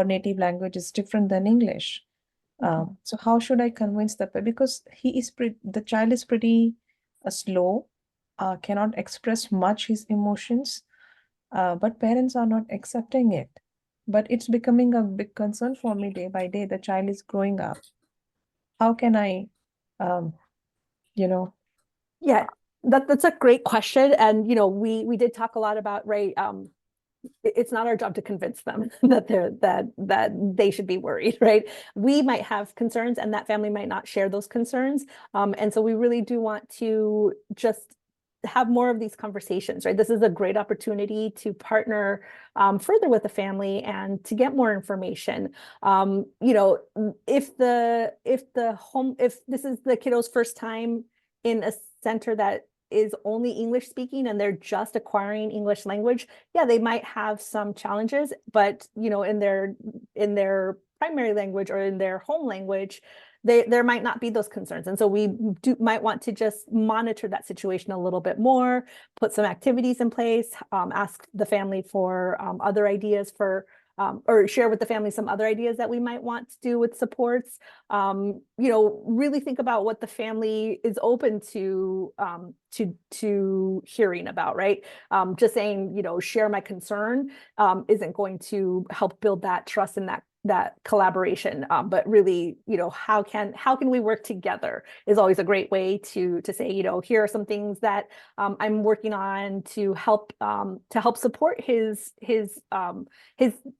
native language is different than English. So how should I convince because the child is pretty slow, cannot express much his emotions, but parents are not accepting it. But it's becoming a big concern for me day by day. The child is growing up. How can I, Yeah, that's a great question. And, we did talk a lot about, right, it's not our job to convince them that they should be worried, right? We might have concerns, and that family might not share those concerns. And so we really do want to just have more of these conversations, right? This is a great opportunity to partner further with the family and to get more information. If this is the kiddo's first time in a center that is only English speaking and they're just acquiring English language, yeah, they might have some challenges, but in their primary language or in their home language, there might not be those concerns. And so we might want to just monitor that situation a little bit more, put some activities in place, ask the family for other ideas or share with the family some other ideas that we might want to do with supports. Really think about what the family is open to hearing about, right? Just saying, share my concern isn't going to help build that trust and that collaboration, but really, how can we work together is always a great way to say, here are some things that I'm working on to help support his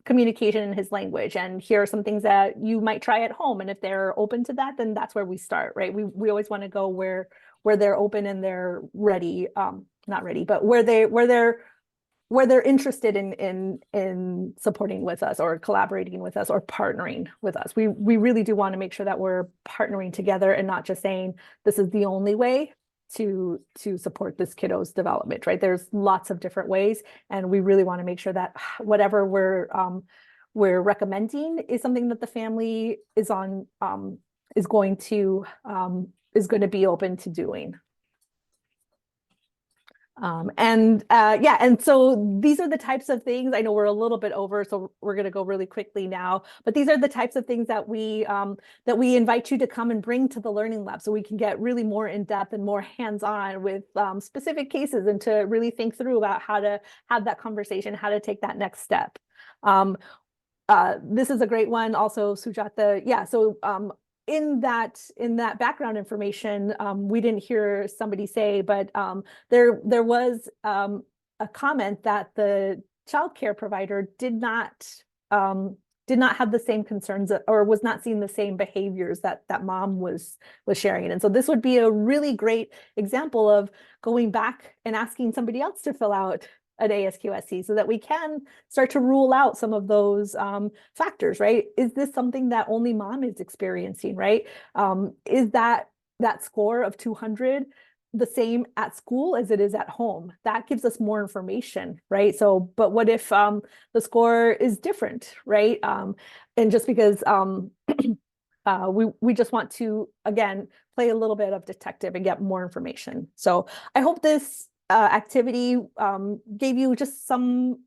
communication and his language, and here are some things that you might try at home. And if they're open to that, then that's where we start, right? We always want to go where they're open and they're ready, not ready, but where they're interested in supporting with us or collaborating with us or partnering with us. We really do want to make sure that we're partnering together and not just saying this is the only way to support this kiddo's development, right? There's lots of different ways, and we really want to make sure that whatever we're recommending is something that the family is going to be open to doing. And so these are the types of things. I know we're a little bit over, so we're going to go really quickly now, but these are the types of things that we invite you to come and bring to the Learning Lab, so we can get really more in depth and more hands-on with specific cases, and to really think through about how to have that conversation, how to take that next step. This is a great one also, Sujata. Yeah, so in that background information, we didn't hear somebody say, but there was a comment that the child care provider did not have the same concerns, or was not seeing the same behaviors that mom was sharing. And so this would be a really great example of going back and asking somebody else to fill out an ASQ-SE, so that we can start to rule out some of those factors, right? Is this something that only mom is experiencing, right? Is that score of 200 the same at school as it is at home? That gives us more information, right? So, but what if the score is different, right? And just because we just want to, again, play a little bit of detective and get more information. So I hope this activity gave you just some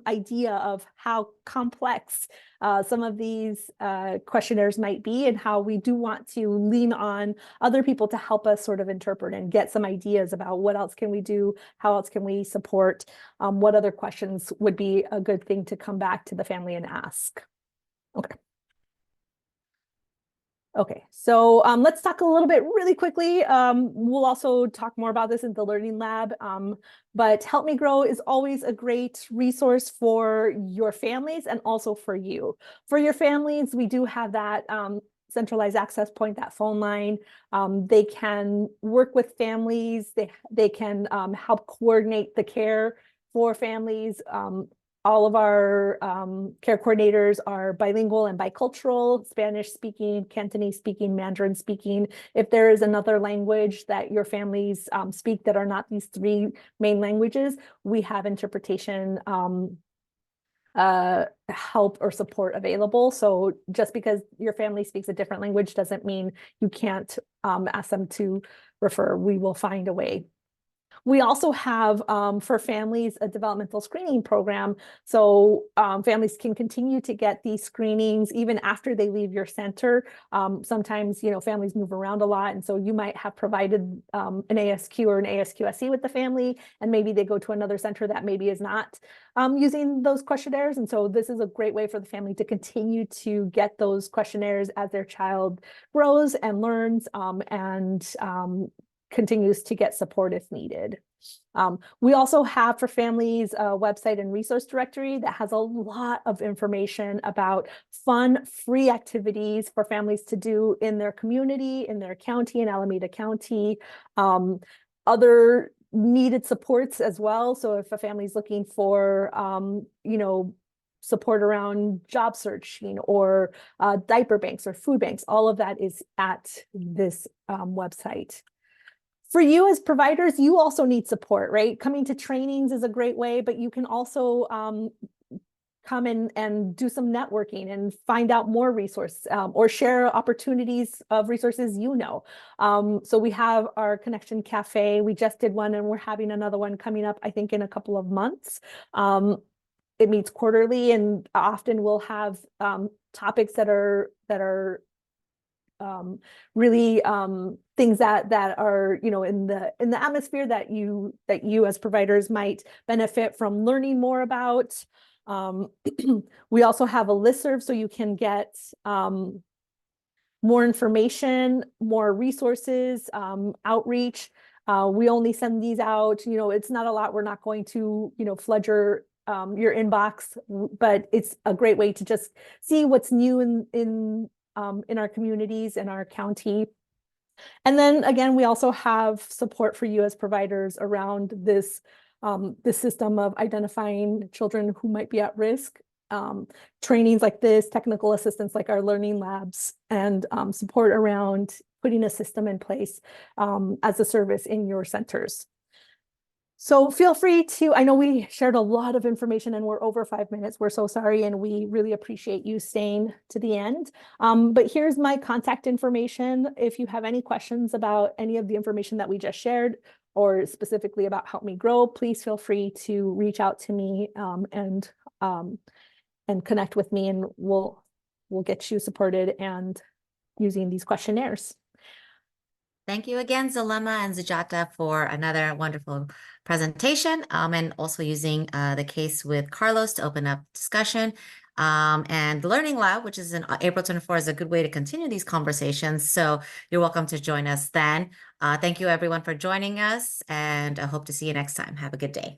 idea of how complex some of these questionnaires might be, and how we do want to lean on other people to help us sort of interpret and get some ideas about what else can we do, how else can we support, what other questions would be a good thing to come back to the family and ask. Okay. Okay, so let's talk a little bit really quickly. We'll also talk more about this in the Learning Lab, but Help Me Grow is always a great resource for your families and also for you. For your families, we do have that centralized access point, that phone line. They can work with families. They can help coordinate the care for families. All of our care coordinators are bilingual and bicultural, Spanish speaking, Cantonese speaking, Mandarin speaking. If there is another language that your families speak that are not these three main languages, we have interpretation help or support available. So just because your family speaks a different language doesn't mean you can't ask them to refer. We will find a way. We also have, for families, a developmental screening program. So families can continue to get these screenings even after they leave your center. Sometimes, families move around a lot. And so you might have provided an ASQ or an ASQ-SE with the family, and maybe they go to another center that maybe is not using those questionnaires. And so this is a great way for the family to continue to get those questionnaires as their child grows and learns and continues to get support if needed. We also have for families a website and resource directory that has a lot of information about fun, free activities for families to do in their community, in their county, in Alameda County. Other needed supports as well. So if a family's looking for, support around job searching or diaper banks or food banks, all of that is at this website. For you as providers, you also need support, right? Coming to trainings is a great way, but you can also come in and do some networking and find out more resources or share opportunities of resources So we have our Connection Cafe. We just did one and we're having another one coming up, I think, in a couple of months. It meets quarterly, and often we'll have topics that are really things that are in the atmosphere that you as providers might benefit from learning more about. We also have a listserv, so you can get more information, more resources, outreach. We only send these out, it's not a lot. We're not going to flood your inbox, but it's a great way to just see what's new in our communities, in our county. And then again, we also have support for you as providers around this system of identifying children who might be at risk, trainings like this, technical assistance like our learning labs, and support around putting a system in place as a service in your centers. So feel free to, I know we shared a lot of information and we're over 5 minutes. We're so sorry, and we really appreciate you staying to the end. But here's my contact information. If you have any questions about any of the information that we just shared, or specifically about Help Me Grow, please feel free to reach out to me and connect with me, and we'll get you supported and using these questionnaires. Thank you again, Zulema and Sujata, for another wonderful presentation, and also using the case with Carlos to open up discussion. And the Learning Lab, which is in April 24, is a good way to continue these conversations. So you're welcome to join us then. Thank you, everyone, for joining us, and I hope to see you next time. Have a good day.